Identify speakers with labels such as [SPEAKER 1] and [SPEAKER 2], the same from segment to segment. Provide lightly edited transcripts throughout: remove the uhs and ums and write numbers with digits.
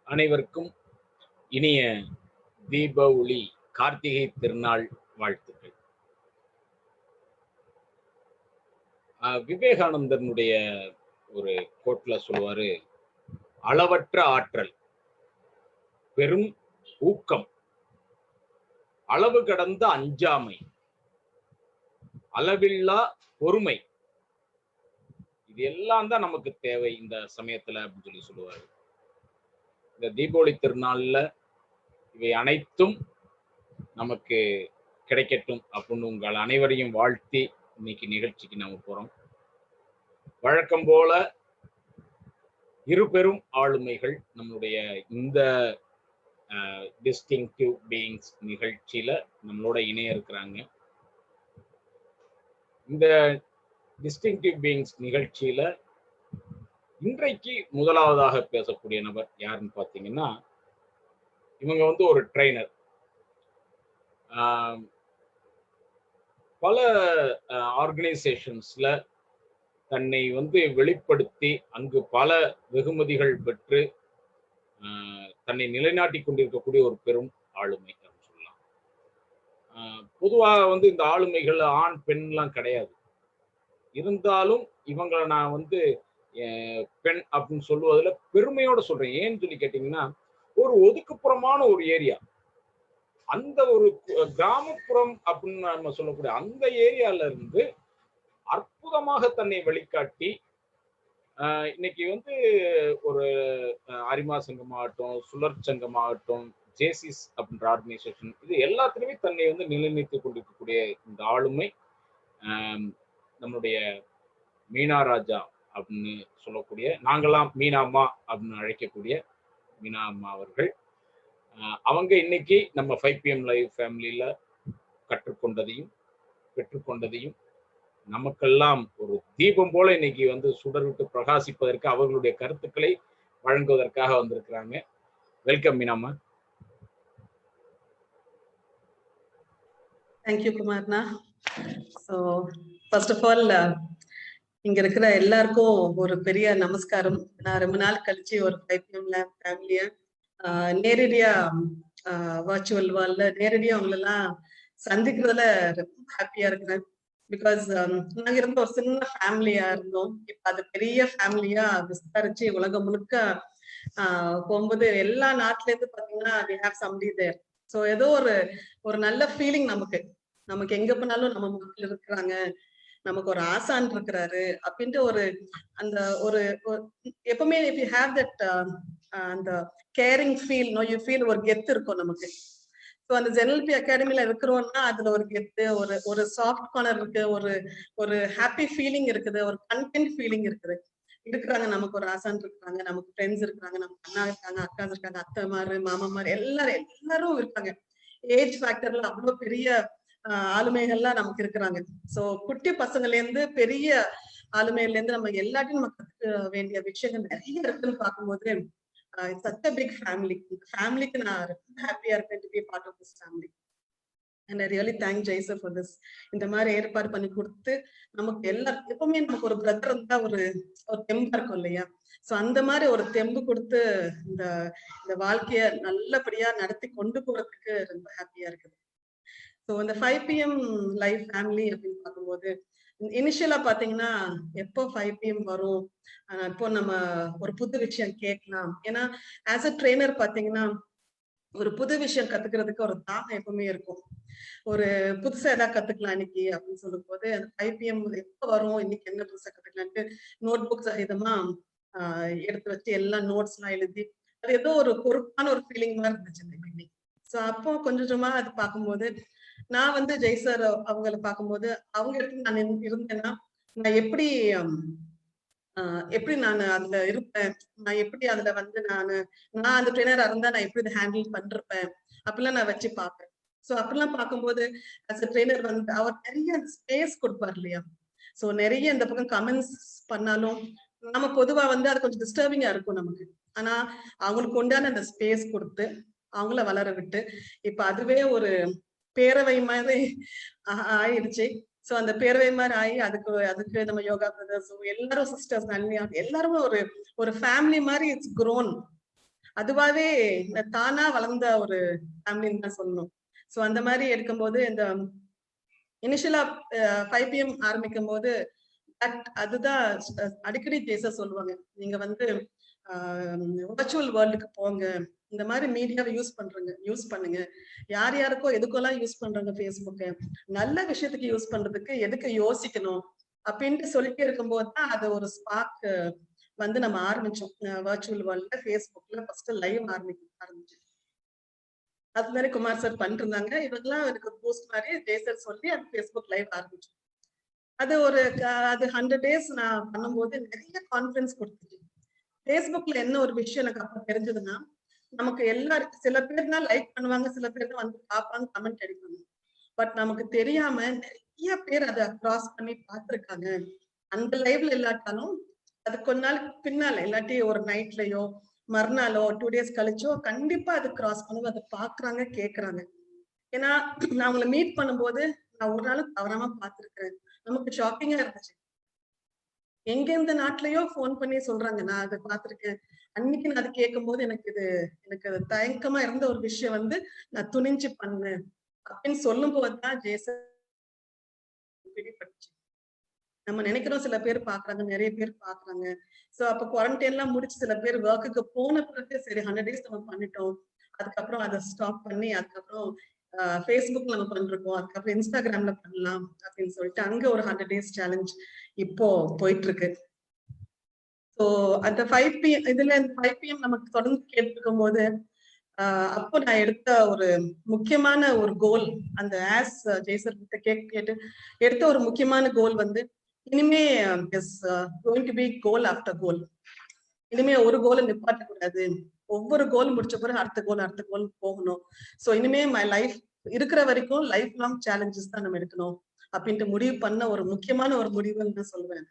[SPEAKER 1] அனைவருக்கும் இனிய தீப ஒளி கார்த்திகை திருநாள் வாழ்த்துக்கள். விவேகானந்தனுடைய ஒரு கோட்ல சொல்லுவாரு, அளவற்ற ஆற்றல், பெரும் ஊக்கம், அளவு கடந்த அஞ்சாமை, அளவில்லா பொறுமை, இது எல்லாம் தான் நமக்கு தேவை இந்த சமயத்துல அப்படின்னு சொல்லுவாரு. இந்த தீபாவளி திருநாள்ல இவை அனைத்தும் நமக்கு கிடைக்கட்டும் அப்படின்னு உங்கள் அனைவரையும் வாழ்த்தி இன்னைக்கு நிகழ்ச்சிக்கு நாம போறோம். வழக்கம் போல இரு பெரும் ஆளுமைகள் நம்மளுடைய இந்த டிஸ்டிங்டிவ் பீயிங்ஸ் நிகழ்ச்சியில நம்மளோட இணைய இருக்கிறாங்க. இந்த டிஸ்டிங்டிவ் பீயிங்ஸ் நிகழ்ச்சியில இன்றைக்கு முதலாவதாக பேசக்கூடிய நபர் யாருன்னு பார்த்தீங்கன்னா, இவங்க ஒரு ட்ரெய்னர். பல ஆர்கனைசேஷன்ஸ்ல தன்னை வெளிப்படுத்தி அங்கு பல வெகுமதிகள் பெற்று தன்னை நிலைநாட்டி கொண்டிருக்கக்கூடிய ஒரு பெரும் ஆளுமை சொல்லலாம். பொதுவாக இந்த ஆளுமைகள் ஆண் பெண்லாம் கிடையாது. இருந்தாலும் இவங்களை நான் பெண் அப்படின்னு சொல்லுவதில் பெருமையோட சொல்றேன். ஏன்னு சொல்லி கேட்டீங்கன்னா, ஒரு ஒதுக்குப்புறமான ஒரு ஏரியா, அந்த ஒரு கிராமப்புறம் அப்படின்னு நம்ம சொல்லக்கூடிய அந்த ஏரியால இருந்து அற்புதமாக தன்னை வெளிக்காட்டி இன்னைக்கு ஒரு அரிமா சங்கமாகட்டும், சுழற் சங்கமாகட்டும், ஜேசிஸ் அப்படின்ற ஆர்கனைசேஷன், இது எல்லாத்துலயுமே தன்னை நிலைநிறுத்திக் கொண்டிருக்கக்கூடிய இந்த ஆளுமை நம்மளுடைய மீனா ராஜா அப்படின்னு சொல்லக்கூடிய, நாங்களாம் மீனாம்மா அப்படின்னு அழைக்கக்கூடிய மீனா அம்மா அவர்கள். அவங்க இன்னைக்கு நம்ம 5PM லைவ் ஃபேமிலியில கற்றுக்கொண்டதையும் பெற்றுக்கொண்டதையும் நமக்கெல்லாம் ஒரு தீபம் போல இன்னைக்கு சுடர்விட்டு பிரகாசிப்பதற்கு அவர்களுடைய கருத்துக்களை வழங்குவதற்காக வந்திருக்கிறாங்க. வெல்கம் மீனாம்மா.
[SPEAKER 2] தேங்க்யூ குமார்னா. ஸோ ஃபர்ஸ்ட் ஆஃப் ஆல் இங்க இருக்கிற எல்லாருக்கும் ஒரு பெரிய நமஸ்காரம். நான் ரொம்ப நாள் கழிச்சு ஒரு 5PM லைவ் ஃபேமிலிய நேரடியா வர்ச்சுவல் வால்ல நேரடியா அவங்களெல்லாம் சந்திக்கிறதுல ரொம்ப ஹாப்பியா இருக்கிறேன். பிகாஸ் நாங்க இருந்த ஒரு சின்ன ஃபேமிலியா இருந்தோம். இப்ப அது பெரிய ஃபேமிலியா விஸ்தரிச்சு உலகம் முழுக்க போகும்போது எல்லா நாட்டுல இருந்து பாத்தீங்கன்னா we have somebody there. So ஏதோ ஒரு நல்ல ஃபீலிங் நமக்கு எங்க போனாலும் நம்ம மக்கள் இருக்கிறாங்க, நமக்கு ஒரு ஆசான் இருக்கிறாரு அப்படின்ட்டு அந்த எப்பவுமே if you have that அந்த கேரிங் ஃபீல், யூ ஃபீல் ஒரு கெத்து இருக்கும் நமக்கு. ஸோ அந்த ஜெனல்பி அகாடமில இருக்கிறோம்னா அதுல ஒரு கெத்து, ஒரு சாஃப்ட் கார்னர் இருக்கு, ஒரு ஹாப்பி ஃபீலிங் இருக்குது, ஒரு கண்டென்ட் ஃபீலிங் இருக்கிறாங்க. நமக்கு ஒரு ஆசான் இருக்கிறாங்க, நமக்கு ஃப்ரெண்ட்ஸ் இருக்கிறாங்க, நமக்கு அண்ணா இருக்காங்க, அக்கா இருக்காங்க, அத்தை மாரு, மாமா மாரு, எல்லாரும் இருக்காங்க. ஏஜ் ஃபேக்டர்ல அவ்வளவு பெரிய ஆளுமைகள்லாம் நமக்கு இருக்கிறாங்க. சோ குட்டி பசங்கள்ல இருந்து பெரிய ஆளுமையில இருந்து நம்ம எல்லாத்தையும் நம்ம கத்துக்க வேண்டிய விஷயங்கள் நிறைய இருக்குன்னு பார்க்கும்போது it's such a big family. ஃபேமிலிக்கு நான் ரொம்ப ஹாப்பியா இருப்பேன் to be a part of this family. And I really thank Jaisa for this. இந்த மாதிரி ஏற்பாடு பண்ணி கொடுத்து நமக்கு எப்பவுமே நமக்கு ஒரு பிரதர் இருந்தா ஒரு தெம்பா இருக்கும் இல்லையா? சோ அந்த மாதிரி ஒரு தெம்பு கொடுத்து இந்த வாழ்க்கைய நல்லபடியா நடத்தி கொண்டு போறதுக்கு ரொம்ப ஹாப்பியா இருக்குது. ஸோ இந்த 5PM லைவ் ஃபேமிலி அப்படின்னு பார்க்கும்போது இனிஷியலா பாத்தீங்கன்னா எப்போ 5PM வரும், இப்போ நம்ம ஒரு புது விஷயம் கேட்கலாம். ஏன்னா ஆஸ் அ ட்ரெய்னர் பாத்தீங்கன்னா ஒரு புது விஷயம் கத்துக்கிறதுக்கு ஒரு தாகம் எப்பவுமே இருக்கும். ஒரு புதுசா ஏதாவது கத்துக்கலாம் இன்னைக்கு அப்படின்னு சொல்லும் போது அந்த 5PM எப்போ வரும், இன்னைக்கு என்ன புதுசா கத்துக்கலான்ட்டு நோட் புக் சகிதமா எடுத்து வச்சு எல்லா நோட்ஸ் எல்லாம் எழுதி அது ஏதோ ஒரு பொறுப்பான ஒரு ஃபீலிங் மாதிரி இருந்துச்சு இந்த பிகினிங். ஸோ அப்போ கொஞ்சமா அது பார்க்கும்போது நான் ஜெய்சர் அவங்களை பார்க்கும்போது அவங்க இடத்துல நான் இருந்தேன்னா நான் எப்படி நான் அதுல இருப்பேன், நான் எப்படி அதுல நான் அந்த ட்ரெயினரா இருந்தா நான் எப்படி இதை ஹேண்டில் பண்ணிருப்பேன் அப்படிலாம் நான் வச்சு பார்ப்பேன். ஸோ அப்படிலாம் பார்க்கும்போது அஸ் அ ட்ரெயினர் அவர் நிறைய ஸ்பேஸ் கொடுப்பார் இல்லையா? ஸோ நிறைய இந்த பக்கம் கமெண்ட்ஸ் பண்ணாலும் நம்ம பொதுவா அது கொஞ்சம் டிஸ்டர்பிங்கா இருக்கும் நமக்கு. ஆனா அவங்களுக்கு உண்டான அந்த ஸ்பேஸ் கொடுத்து அவங்கள வளர விட்டு இப்ப அதுவே ஒரு பேரவை மாதிரி ஆயிடுச்சு. சோ அந்த பேரவை மாதிரி ஆகி அதுக்கு நம்ம யோகா பிரதர்ஸ் எல்லாரும் சிஸ்டர்ஸ் நன்மையா எல்லாருமே ஒரு ஃபேமிலி மாதிரி இட்ஸ் க்ரோன். அதுவாவே தானா வளர்ந்த ஒரு ஃபேமிலின்னு தான் சொல்லணும். ஸோ அந்த மாதிரி எடுக்கும்போது இந்த இனிஷியலா 5 PM ஆரம்பிக்கும் போது அதுதான் அடிக்கடி ஜேசா சொல்லுவாங்க. நீங்க வந்து வர்ச்சுவல் வேர்ல்டுக்கு போங்க, இந்த மாதிரி மீடியாவை யூஸ் பண்ணுங்க. யார் யாருக்கோ எதுக்கெல்லாம் யூஸ் பண்றாங்க ஃபேஸ்புக்கை, நல்ல விஷயத்துக்கு யூஸ் பண்றதுக்கு எதுக்கு யோசிக்கணும் அப்படின்ட்டு சொல்லிட்டே இருக்கும்போது தான் அது ஒரு ஸ்பார்க் வந்து நம்ம ஆரம்பிச்சோம். வர்ச்சுவல் வேர்ல்ட்ல ஃபேஸ்புக்ல ஃபர்ஸ்ட் லைவ் ஆரம்பிச்சு. அது மாதிரி குமார் சார் பண்ணிட்டு இருந்தாங்க. இவங்கெல்லாம் எனக்கு போஸ்ட் மாதிரி ஜெய்சர் சொல்லி அது ஃபேஸ்புக் லைவ் ஆரம்பிச்சோம். அது அது 100 days நான் பண்ணும்போது நிறைய கான்ஃபிடன்ஸ் கொடுத்துச்சு. ஃபேஸ்புக்ல என்ன ஒரு விஷயம் எனக்கு அப்ப தெரிஞ்சதுன்னா, நமக்கு எல்லாரும் சில பேர் தான் லைக் பண்ணுவாங்க, சில பேர் தான் வந்து பார்ப்பாங்க, கமெண்ட் அடிப்பாங்க. பட் நமக்கு தெரியாம நிறைய பேர் அதை கிராஸ் பண்ணி பார்த்திருக்காங்க. அந்த லைவ்ல இல்லாட்டாலும் அது கொஞ்ச நாள் பின்னால இல்லாட்டி ஒரு நைட்லயோ மறுநாளோ 2 days கழிச்சோ கண்டிப்பா அது கிராஸ் பண்ணுவோம், அதை பாக்குறாங்க, கேக்குறாங்க. ஏன்னா நான் அவங்களை மீட் பண்ணும்போது நான் ஒரு நாளும் தவறாம பார்த்திருக்கிறேன். நமக்கு ஷாக்கிங்கா இருந்துச்சு. எங்க இந்த நாட்டிலயோ போன் பண்ணி சொல்றாங்க, நான் அதை பார்த்திருக்கேன். அன்னைக்கு நான் அதை கேட்கும் போது எனக்கு அது தயக்கமா இருந்த ஒரு விஷயம் வந்து நான் துணிஞ்சு பண்ணேன் அப்படின்னு சொல்லும் போதுதான் ஜேசன் பிடிபட்டுச்சு. நம்ம நினைக்கிறோம் சில பேர் பாக்குறாங்க, நிறைய பேர் பாக்குறாங்க. சோ அப்ப குவாரண்டைன் எல்லாம் முடிச்சு சில பேர் ஒர்க்குக்கு போன பிறகு சரி 100 days நம்ம பண்ணிட்டோம், அதுக்கப்புறம் அதை ஸ்டாப் பண்ணி அதுக்கப்புறம் ஃபேஸ்புக்ல நம்ம பண்ணிருக்கோம், அதுக்கப்புறம் இன்ஸ்டாகிராம்ல பண்ணலாம் அப்படின்னு சொல்லிட்டு அங்க ஒரு 100 days சேலஞ்ச் இப்போ போயிட்டு இருக்கு. ஸோ அந்த 5 PM இதுல 5 PM நமக்கு தொடர்ந்து கேட்டுருக்கும் போது அப்போ நான் எடுத்த ஒரு முக்கியமான ஒரு கோல், அந்த ஆஸ் ஜெய்சர் கிட்ட கேட்டு எடுத்த ஒரு முக்கியமான கோல் வந்து இனிமே going to be goal after goal. இனிமே ஒரு கோலை நிப்பாட்ட கூடாது, ஒவ்வொரு கோல் முடிச்ச பிறகு அடுத்த கோல் போகணும். ஸோ இனிமே மை லைஃப் இருக்கிற வரைக்கும் லைஃப் லாங் சேலஞ்சஸ் தான் நம்ம எடுக்கணும் அப்படின்ட்டு முடிவு பண்ண ஒரு முக்கியமான ஒரு முடிவுன்னு தான் சொல்லுவேன்.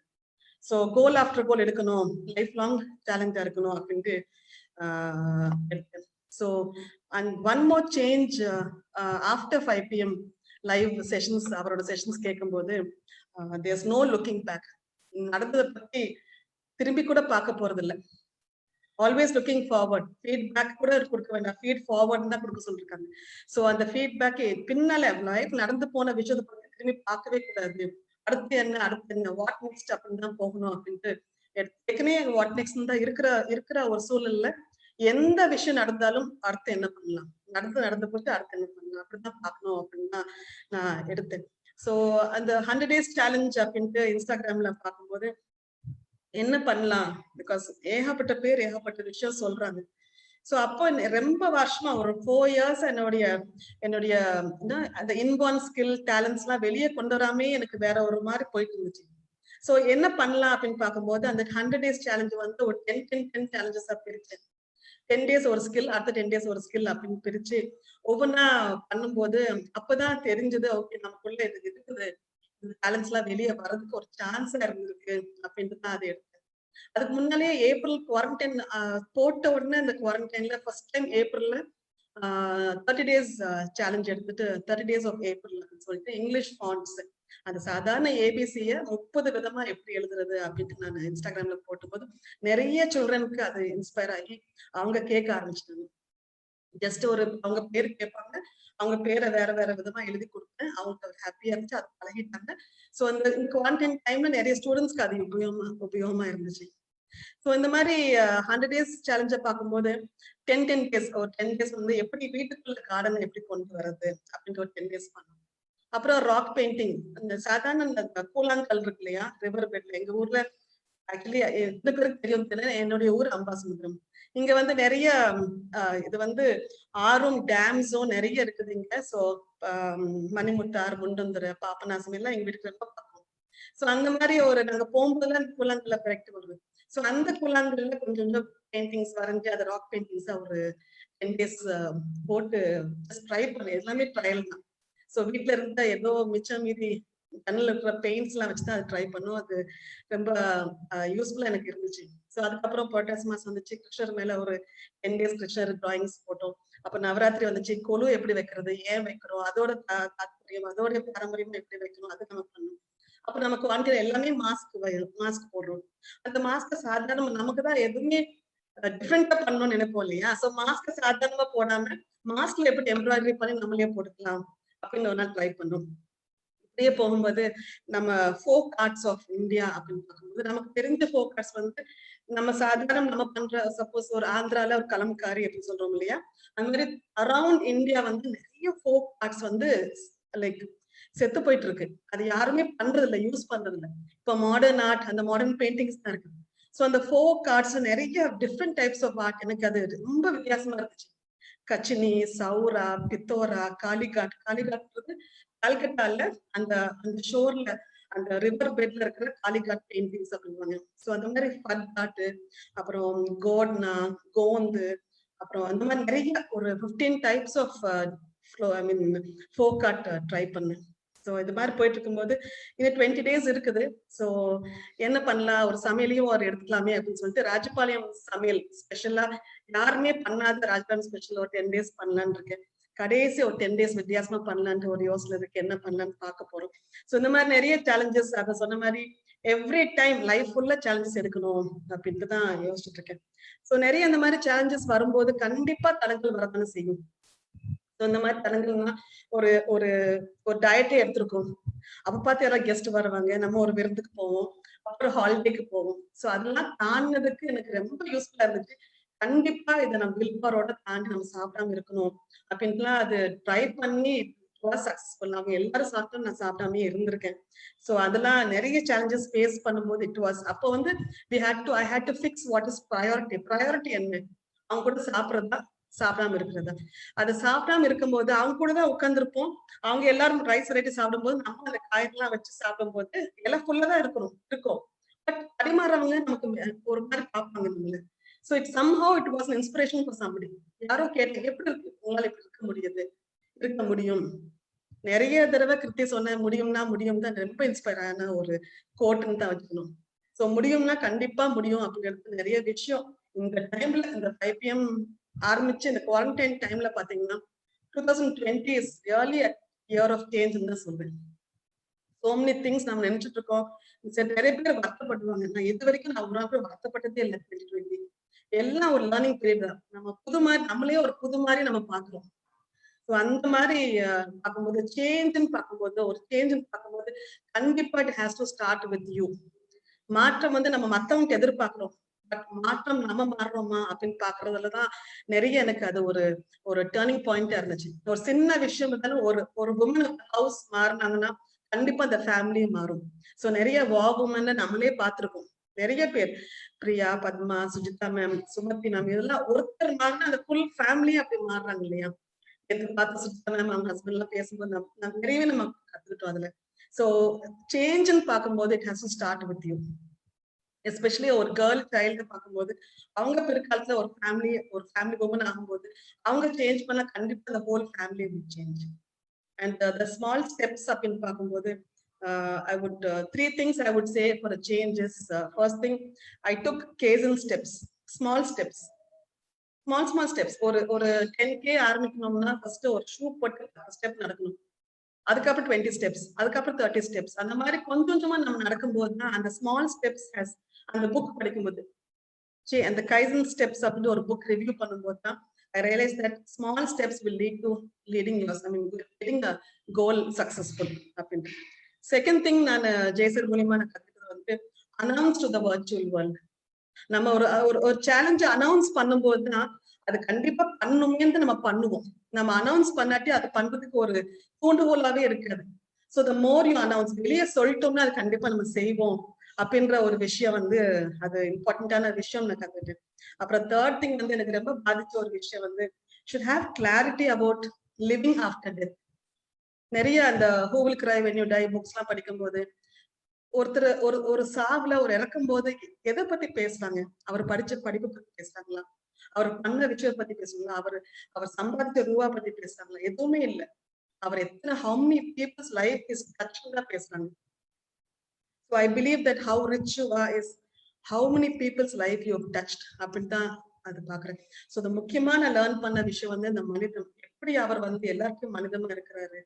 [SPEAKER 2] ஸோ கோல் ஆஃப்டர் கோல் எடுக்கணும், லைஃப் லாங் சேலஞ்சா இருக்கணும் அப்படின்ட்டு எடுத்தேன். So and one more change after 5 PM live sessions, அவரோட செஷன்ஸ் கேட்கும்போது தேர்ஸ் நோ லுக்கிங் பேக். நடந்ததை பத்தி திரும்பி கூட பார்க்க போறது இல்லை, ஆல்வேஸ் லுக்கிங் ஃபார்வர்ட். ஃபீட்பேக் கூட கொடுக்க வேண்டாம், ஃபீட் ஃபார்வர்ட் தான் கொடுக்க சொல்லிருக்காங்க. ஸோ அந்த ஃபீட்பேக் பின்னால லைஃப் நடந்து போன விஷயத்தை பத்தி திரும்பி பார்க்கவே கூடாது, அடுத்து என்ன வாட் நெக்ஸ்ட் அப்படின்னு தான் போகணும் அப்படின்ட்டு ஏற்கனவே வாட் நெக்ஸ்ட் தான் இருக்கிற ஒரு சூழல்ல எந்த விஷயம் நடந்தாலும் அடுத்து என்ன பண்ணலாம், நடந்து போட்டு அடுத்து என்ன பண்ணலாம் அப்படிதான் பார்க்கணும் அப்படின்னு தான் நான் எடுத்தேன். ஸோ அந்த 100 days சேலஞ்ச் அப்படின்ட்டு இன்ஸ்டாகிராம்ல பார்க்கும்போது என்ன பண்ணலாம், பிகாஸ் ஏகப்பட்ட பேர் ஏகப்பட்ட விஷயம் சொல்றாங்க. ஸோ அப்போ ரொம்ப வருஷமா ஒரு 4 years என்னுடைய அந்த இன்பார்ன் ஸ்கில் டேலண்ட்ஸ் எல்லாம் வெளியே கொண்டு வராமே எனக்கு வேற ஒரு மாதிரி போயிட்டு இருந்துச்சு. ஸோ என்ன பண்ணலாம் அப்படின்னு பார்க்கும்போது அந்த 100 days சேலஞ்ச் வந்து ஒரு 10 சேலஞ்சஸா பிரிச்சேன். 10 days ஒரு ஸ்கில், அடுத்த 10 days ஒரு ஸ்கில் அப்படின்னு பிரிச்சு ஒவ்வொன்னா பண்ணும்போது அப்பதான் தெரிஞ்சது, ஓகே நமக்குள்ள இது இருக்குது, இந்த டேலண்ட்ஸ் எல்லாம் வெளியே வர்றதுக்கு ஒரு சான்ஸா இருந்திருக்கு அப்படின்ட்டு தான் அதை எடுத்தேன். அதுக்கு முன்னாலேயே ஏப்ரல் குவாரண்டைன் போட்ட உடனே அந்த குவாரண்டைன்ல ஃபர்ஸ்ட் டைம் ஏப்ரல்ல 30 days சேலஞ்ச் எடுத்துட்டு 30 days ஆஃப் ஏப்ரல் அப்படின்னு சொல்லிட்டு இங்கிலீஷ் ஃபாண்ட்ஸ் அந்த சாதாரண ஏபிசிய 30 விதமா எப்படி எழுதுறது அப்படின்ட்டு நான் இன்ஸ்டாகிராம்ல போட்டும்போது நிறைய சில்ட்ரனுக்கு அது இன்ஸ்பயர் ஆகி அவங்க கேட்க ஆரம்பிச்சிட்டாங்க. ஜஸ்ட் அவங்க பேர் கேட்பாங்க, அவங்க பேரை வேற வேற விதமா எழுதி கொடுத்தேன், அவங்களுக்கு ஹாப்பியா இருந்துச்சு, அது பழகிட்டாங்க. ஸோ அந்த குவாரண்டைன் டைம்ல நிறைய ஸ்டூடெண்ட்ஸ்க்கு அது உபயோகமா இருந்துச்சு. ஸோ இந்த மாதிரி 100 days சேலஞ்ச பார்க்கும்போது 10 days ஒரு 10 days வந்து எப்படி வீட்டுக்குள்ள கார்டன் எப்படி கொண்டு வர்றது அப்படின்ற ஒரு 10 days பண்ணோம். அப்புறம் ராக் பெயிண்டிங், அந்த சாதாரண இந்த கூழாங்கல் இருக்கு இல்லையா ரிவர் பெட்ல, எங்க ஊர்ல ஆக்சுவலி எத்தனை பேருக்கு தெரியும் தெரியல, என்னுடைய ஊர் அம்பாசமுத்திரம். இங்க வந்து நிறைய இது வந்து ஆறும் டேம்ஸும் நிறைய இருக்குது இங்க. ஸோ மணிமுத்தார், முண்டந்துறை, பாபநாசம் எல்லாம் எங்க வீட்டுக்கு ரொம்ப பக்கம். ஸோ அந்த மாதிரி நாங்க போகும்போதெல்லாம் கூழாங்கல்ல கரெக்ட் வருது. ஸோ அந்த கூழாங்கல்ல கொஞ்சம் கொஞ்சம் பெயிண்டிங்ஸ் வரைஞ்சி அதை ராக் பெயிண்டிங்ஸா ஒரு 10 days போட்டு ட்ரை பண்ணேன். எல்லாமே ட்ரையல் தான். ஸோ வீட்டுல இருந்த ஏதோ மிச்சம் மீதி கண்ணில் இருக்கிற பெயிண்ட்ஸ் எல்லாம் வச்சுதான் அது ட்ரை பண்ணும். அது ரொம்ப யூஸ்ஃபுல்லா எனக்கு இருந்துச்சு. ஸோ அதுக்கப்புறம் புரட்டாசி மாசம் வந்துச்சு, கிருஷ்ணர் மேல ஒரு 10 days கிருஷ்ணர் டிராயிங்ஸ் போட்டோம். அப்ப நவராத்திரி வந்துச்சு, கொலு எப்படி வைக்கிறது, ஏன் வைக்கிறோம், அதோட தாத்பரியம், அதோட பாரம்பரியம் எப்படி வைக்கணும், அது நம்ம பண்ணணும். அப்ப நமக்கு வாழ்க்கையில எல்லாமே மாஸ்க் போடுறோம். அந்த மாஸ்க் சாதாரண நமக்குதான் எதுவுமே டிஃப்ரெண்டா பண்ணணும்னு நினைப்போம் இல்லையா? சோ மாஸ்க் சாதாரணமா போடாம மாஸ்க்ல எப்படி எம்ப்ராய்டரி பண்ணி நம்மளே போட்டுக்கலாம் அப்படின்னு ஒரு நாள் ட்ரை பண்ணோம். இப்படியே போகும்போது நம்ம ஃபோக் ஆர்ட்ஸ் ஆஃப் இந்தியா அப்படின்னு பார்க்கும்போது நமக்கு தெரிஞ்ச ஃபோக் ஆர்ட்ஸ் வந்து நம்ம சாதாரண நம்ம பண்ற சப்போஸ் ஒரு ஆந்திரால ஒரு கலம்காரி அப்படின்னு சொல்றோம் இல்லையா? அந்த மாதிரி அரௌண்ட் இந்தியா வந்து நிறைய ஃபோக் ஆர்ட்ஸ் வந்து லைக் செத்து போயிட்டு இருக்கு. அது யாருமே பண்றது இல்ல, யூஸ் பண்றது இல்ல. இப்ப மாடர்ன் ஆர்ட், அந்த மாடர்ன் பெயிண்டிங்ஸ் தான் இருக்கு. சோ அந்த ஃபோக் ஆர்ட்ஸ் நிறைய டிஃப்ரெண்ட் டைப்ஸ் ஆஃப் ஆர்ட் எனக்கு அது ரொம்ப வித்தியாசமா இருந்துச்சு. கச்சினி, சௌரா, பித்தோரா, காளிகாட். காளிகாட்ன்றது கல்கட்டால அந்த அந்த ஷோர்ல அந்த ரிவர் பெட்ல இருக்கிற காளிகாட் பெயிண்டிங்ஸ் அப்படின்வாங்க. சோ அந்த மாதிரி ஃபட் ஆர்ட், அப்புறம் கோட்னா, கோந்து, அப்புறம் அந்த மாதிரி நிறைய ஒரு 15 types of I mean folk art try பண்ணேன். ஸோ இது மாதிரி போயிட்டு இருக்கும்போது இன்னும் 20 days இருக்குது. ஸோ என்ன பண்ணலாம், ஒரு சமையலையும் ஒரு எடுத்துக்கலாமே அப்படின்னு சொல்லிட்டு ராஜபாளையம் சமையல் ஸ்பெஷலா யாருமே பண்ணாத ராஜபாளையம் ஸ்பெஷல் ஒரு 10 days பண்ணலான்னு இருக்கேன். கடைசி ஒரு 10 days வித்தியாசமா பண்ணலான்ட்டு ஒரு யோசனை இருக்கு, என்ன பண்ணலான்னு பார்க்க போறோம். ஸோ இந்த மாதிரி நிறைய சேலஞ்சஸ், அதை சொன்ன மாதிரி எவ்ரி டைம் லைஃப் ஃபுல்லா சேலஞ்சஸ் எடுக்கணும் அப்படின்ட்டு தான் யோசிச்சுட்டு இருக்கேன். ஸோ நிறைய இந்த மாதிரி சேலஞ்சஸ் வரும்போது கண்டிப்பா தடங்கள் வரதானே செய்யும். இந்த மாதிரி தடங்கள்னா ஒரு ஒரு ஒரு டயட்டே எடுத்திருக்கோம், அப்ப பார்த்து யாராவது கெஸ்ட் வருவாங்க, நம்ம ஒரு விருந்துக்கு போவோம், அப்புறம் ஹாலிடேக்கு போவோம். சோ அதெல்லாம் தாண்டினதுக்கு எனக்கு ரொம்ப யூஸ்ஃபுல்லா இருந்துச்சு. கண்டிப்பா இதை நம்ம வில் பவரோட தாண்டி நம்ம சாப்பிடாம இருக்கணும் அப்படின்ட்டுலாம் அது ட்ரை பண்ணி சக்சஸ்ஃபுல். அவங்க எல்லாரும் சாப்பிட்டோம், நான் சாப்பிடாம இருந்திருக்கேன். சோ அதெல்லாம் நிறைய சேலஞ்சஸ் ஃபேஸ் பண்ணும்போது இட் வாஸ் அப்போ வந்து I had to fix what is priority. Priority என்ன, அவங்க கூட சாப்பிட்றதா சாப்பிடாம இருக்கிறதா? அதை சாப்பிடாம இருக்கும்போது அவங்க கூட தான் உட்கார்ந்துருப்போம். அவங்க எல்லாரும் ரைஸ் வெரைட்டி சாப்பிடும்போது நம்ம அந்த காயெல்லாம் வச்சு சாப்பிடும்போது எல்லாம் ஃபுல்லா தான் இருக்கும். பட் பரிமாறவங்க நமக்கு ஒரு மாதிரி பார்ப்பாங்க நம்மள. So it somehow it was inspiration for somebody. யாரோ கேட்டேன், எப்படி இருக்கு உங்களால இப்படி இருக்க முடியும். நிறைய தடவை கிருத்தி சொன்ன முடியும்னா முடியும் தான் ரொம்ப இன்ஸ்பயர் ஆன ஒரு கோட்னு தான் வச்சுக்கணும். சோ முடியும்னா கண்டிப்பா முடியும் அப்படிங்கிறது நிறைய விஷயம் இந்த டைம்ல இந்த 5 PM ஆரம்பிச்சு இந்த குவாரண்டைன் டைம்ல பாத்தீங்கன்னா 2020 is really a year of change ன்னு தான் சொல்றேன். சோ மெனி திங்ஸ் நம்ம நினைச்சிட்டு இருக்கோம். சரி, நிறைய பேர் வருத்தப்படுவாங்க. நான் இது வரைக்கும் நான் ஒரு நாள் வருத்தப்பட்டதே இல்லை 2020. எல்லாம் ஒரு லேர்னிங் பீரியட் தான். நம்ம புது மாதிரி நம்மளே ஒரு புது மாதிரி நம்ம பாக்குறோம். ஸோ அந்த மாதிரி பார்க்கும்போது ஒரு சேஞ்சுன்னு பார்க்கும்போது கண்டிப்பா it has to start with you. மாற்றம் வந்து நம்ம மத்தவங்க எதிர்பார்க்கிறோம், பட் மாற்றம் நம்ம மாறுறோமா அப்படின்னு பாக்குறதுலதான் நிறைய எனக்கு அது ஒரு டேர்னிங் பாயிண்டா இருந்துச்சு. ஒரு சின்ன விஷயம் இருந்தாலும் ஒரு உமன் ஹவுஸ் மாறினாங்கன்னா கண்டிப்பா அந்த ஃபேமிலியும் மாறும். ஸோ நிறைய உமன் நம்மளே பார்த்திருக்கோம். நிறைய பேர் பிரியா, பத்மா, சுஜிதா மேம், சுமதி மேம், இதெல்லாம் ஒருத்தர் மாறினா அந்த ஃபுல் ஃபேமிலியே அப்படி மாறுறாங்க இல்லையா? பார்த்து சுஜிதா மேம் அவங்க ஹஸ்பண்ட் எல்லாம் பேசும்போது நிறையவே நம்ம கத்துக்கிட்டோம் அதுல. ஸோ சேஞ்சுன்னு பார்க்கும்போது it has to start with you. Especially ஒரு கேர்ள் சைல்டு பார்க்கும்போது அவங்க பிற்காலத்துல ஒரு ஃபேமிலி உமன் ஆகும்போது அவங்க சேஞ்ச் பண்ணா கண்டிப்பா அந்த whole family will change. And the small steps அப்படின்னு பார்க்கும்போது I would 3 things I would say for a change is first thing, I took Kaizen steps, small steps. small steps. ஒரு 10K ஆரம்பிக்கணும்னா first ஒரு shoe போட்டு step நடக்கணும், அதுக்கப்புறம் 20 steps, அதுக்கப்புறம் 30 steps. அந்த மாதிரி கொஞ்சம் கொஞ்சமா நம்ம நடக்கும்போது தான் அந்த ஸ்மால் ஸ்டெப்ஸ் அந்த புக் படிக்கும்போது அந்த கைசன் ஸ்டெப்ஸ் அப்படின்னு ஒரு புக் ரிவ்யூ பண்ணும்போது தான் I realized that small steps will lead to getting a goal successful அப்படின்ட்டு. செகண்ட் திங் நான் ஜெய்சர் மூலியமா நான் கத்துக்கிறது வந்து announce to the virtual world. நம்ம ஒரு சேலஞ்சை அனௌன்ஸ் பண்ணும்போது தான் அது கண்டிப்பா பண்ணுமேன்னு நம்ம பண்ணுவோம். நம்ம அனௌன்ஸ் பண்ணாட்டி அது பண்றதுக்கு ஒரு தூண்டுகோலாவே இருக்காது. So the more you announce, வெளியே சொல்லிட்டோம்னா அது கண்டிப்பா நம்ம செய்வோம் அப்படின்ற ஒரு விஷயம் வந்து அது இம்பார்ட்டன்டான விஷயம் நான் கத்துட்டேன். அப்புறம் தேர்ட் திங் வந்து எனக்கு ரொம்ப பாதிச்ச ஒரு விஷயம் வந்து should have clarity about living after death. நிறைய அந்த Who Will Cry When You Die books எல்லாம் படிக்கும்போது ஒருத்தர் ஒரு சாவுல ஒரு இறக்கும் போது எதை பத்தி பேசுறாங்க? அவர் படிச்ச படிப்பு பத்தி பேசுறாங்களா? அவர் பண்ண விஷயத்தை பத்தி பேசுறாங்களா? அவர் சம்பாதிச்ச ரூபா பத்தி பேசுறாங்களா? எதுவுமே இல்லை. அவர் எத்தனை how many people's life is touched தான் பேசுறாங்க. So I believe that how rich you are is how many people's life you have touched அப்படின்னு தான் அது பாக்குறேன். ஸோ இந்த முக்கியமான லேர்ன் பண்ண விஷயம் வந்து இந்த மனிதன் எப்படி அவர் வந்து எல்லாருக்கும் மனிதமா இருக்கிறாரு.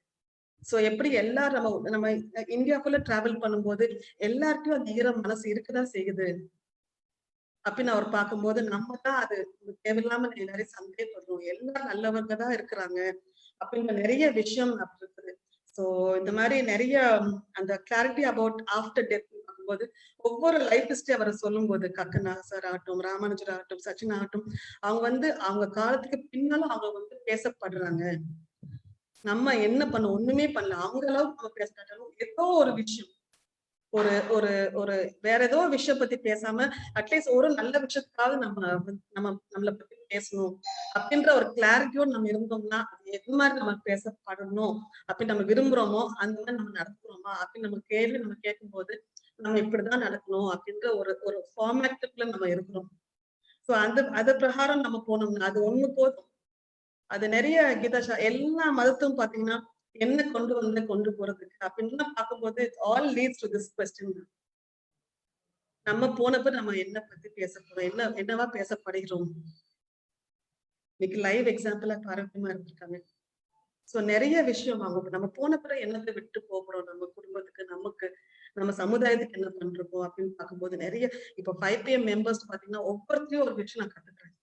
[SPEAKER 2] சோ எப்படி எல்லாரும் நம்ம இந்தியாக்குள்ள டிராவல் பண்ணும்போது எல்லாருக்கும் அந்த ஈர மனசு இருக்குதான் செய்யுது. அப்படின்னு அவர் பார்க்கும்போது நம்ம தான் அது தேவையில்லாம எல்லாரையும் சந்தேகப்படுறோம். எல்லாரும் நல்லவங்க தான் இருக்கிறாங்க அப்படின்ற நிறைய விஷயம் அப்படி இருக்குது. ஸோ இந்த மாதிரி நிறைய அந்த கிளாரிட்டி அபவுட் ஆஃப்டர் டெத் பார்க்கும்போது ஒவ்வொரு லைஃப் ஹிஸ்டரி அவர் சொல்லும் போது கக்கனா சார் ஆகட்டும், ராமானுஜர் ஆகட்டும், சச்சின் ஆகட்டும், அவங்க அவங்க காலத்துக்கு பின்னாலும் அவங்க பேசப்படுறாங்க. நம்ம என்ன பண்ண ஒண்ணுமே பண்ணல, அவங்க அளவுக்கு நம்ம பேசினாலும் ஏதோ ஒரு விஷயம் ஒரு ஒரு ஒரு வேற ஏதோ விஷயம் பத்தி பேசாம அட்லீஸ்ட் ஒரு நல்ல விஷயத்துக்காக நம்மளை பத்தி பேசணும் அப்படின்ற ஒரு கிளாரிட்டியோடு நம்ம இருந்தோம்னா எது மாதிரி நம்ம பேசப்படணும் அப்படின்னு நம்ம விரும்புறோமோ அந்த மாதிரி நம்ம நடத்துறோமா அப்படின்னு நம்ம கேள்வி நம்ம கேட்கும் போது நம்ம இப்படிதான் நடக்கணும் அப்படின்ற ஒரு ஒரு ஃபார்மேட்டுக்குள்ள நம்ம இருக்கிறோம். சோ அது பிரகாரம் நம்ம போனோம்னா அது ஒண்ணு போதும். அது நிறைய கீதாஷா எல்லா மதத்தும் பாத்தீங்கன்னா என்ன கொண்டு போறதுக்கு அப்படின்னு பார்க்கும்போது all leads to this question. நம்ம போனப்ப நம்ம என்ன பத்தி பேச போறோம், என்னவா பேசப்படுகிறோம். இன்னைக்கு லைவ் எக்ஸாம்பிளா பாரம்பரியமா இருந்திருக்காங்க. சோ நிறைய விஷயம் நம்ம போன பிறகு என்னத்தை விட்டு போகிறோம், நம்ம குடும்பத்துக்கு, நமக்கு, நம்ம சமுதாயத்துக்கு என்ன பண்றோம் அப்படின்னு பார்க்கும்போது நிறைய இப்ப 5PM மெம்பர்ஸ் பாத்தீங்கன்னா ஒவ்வொருத்தையும் ஒரு விஷயம் நான் கத்துக்கிறேன்.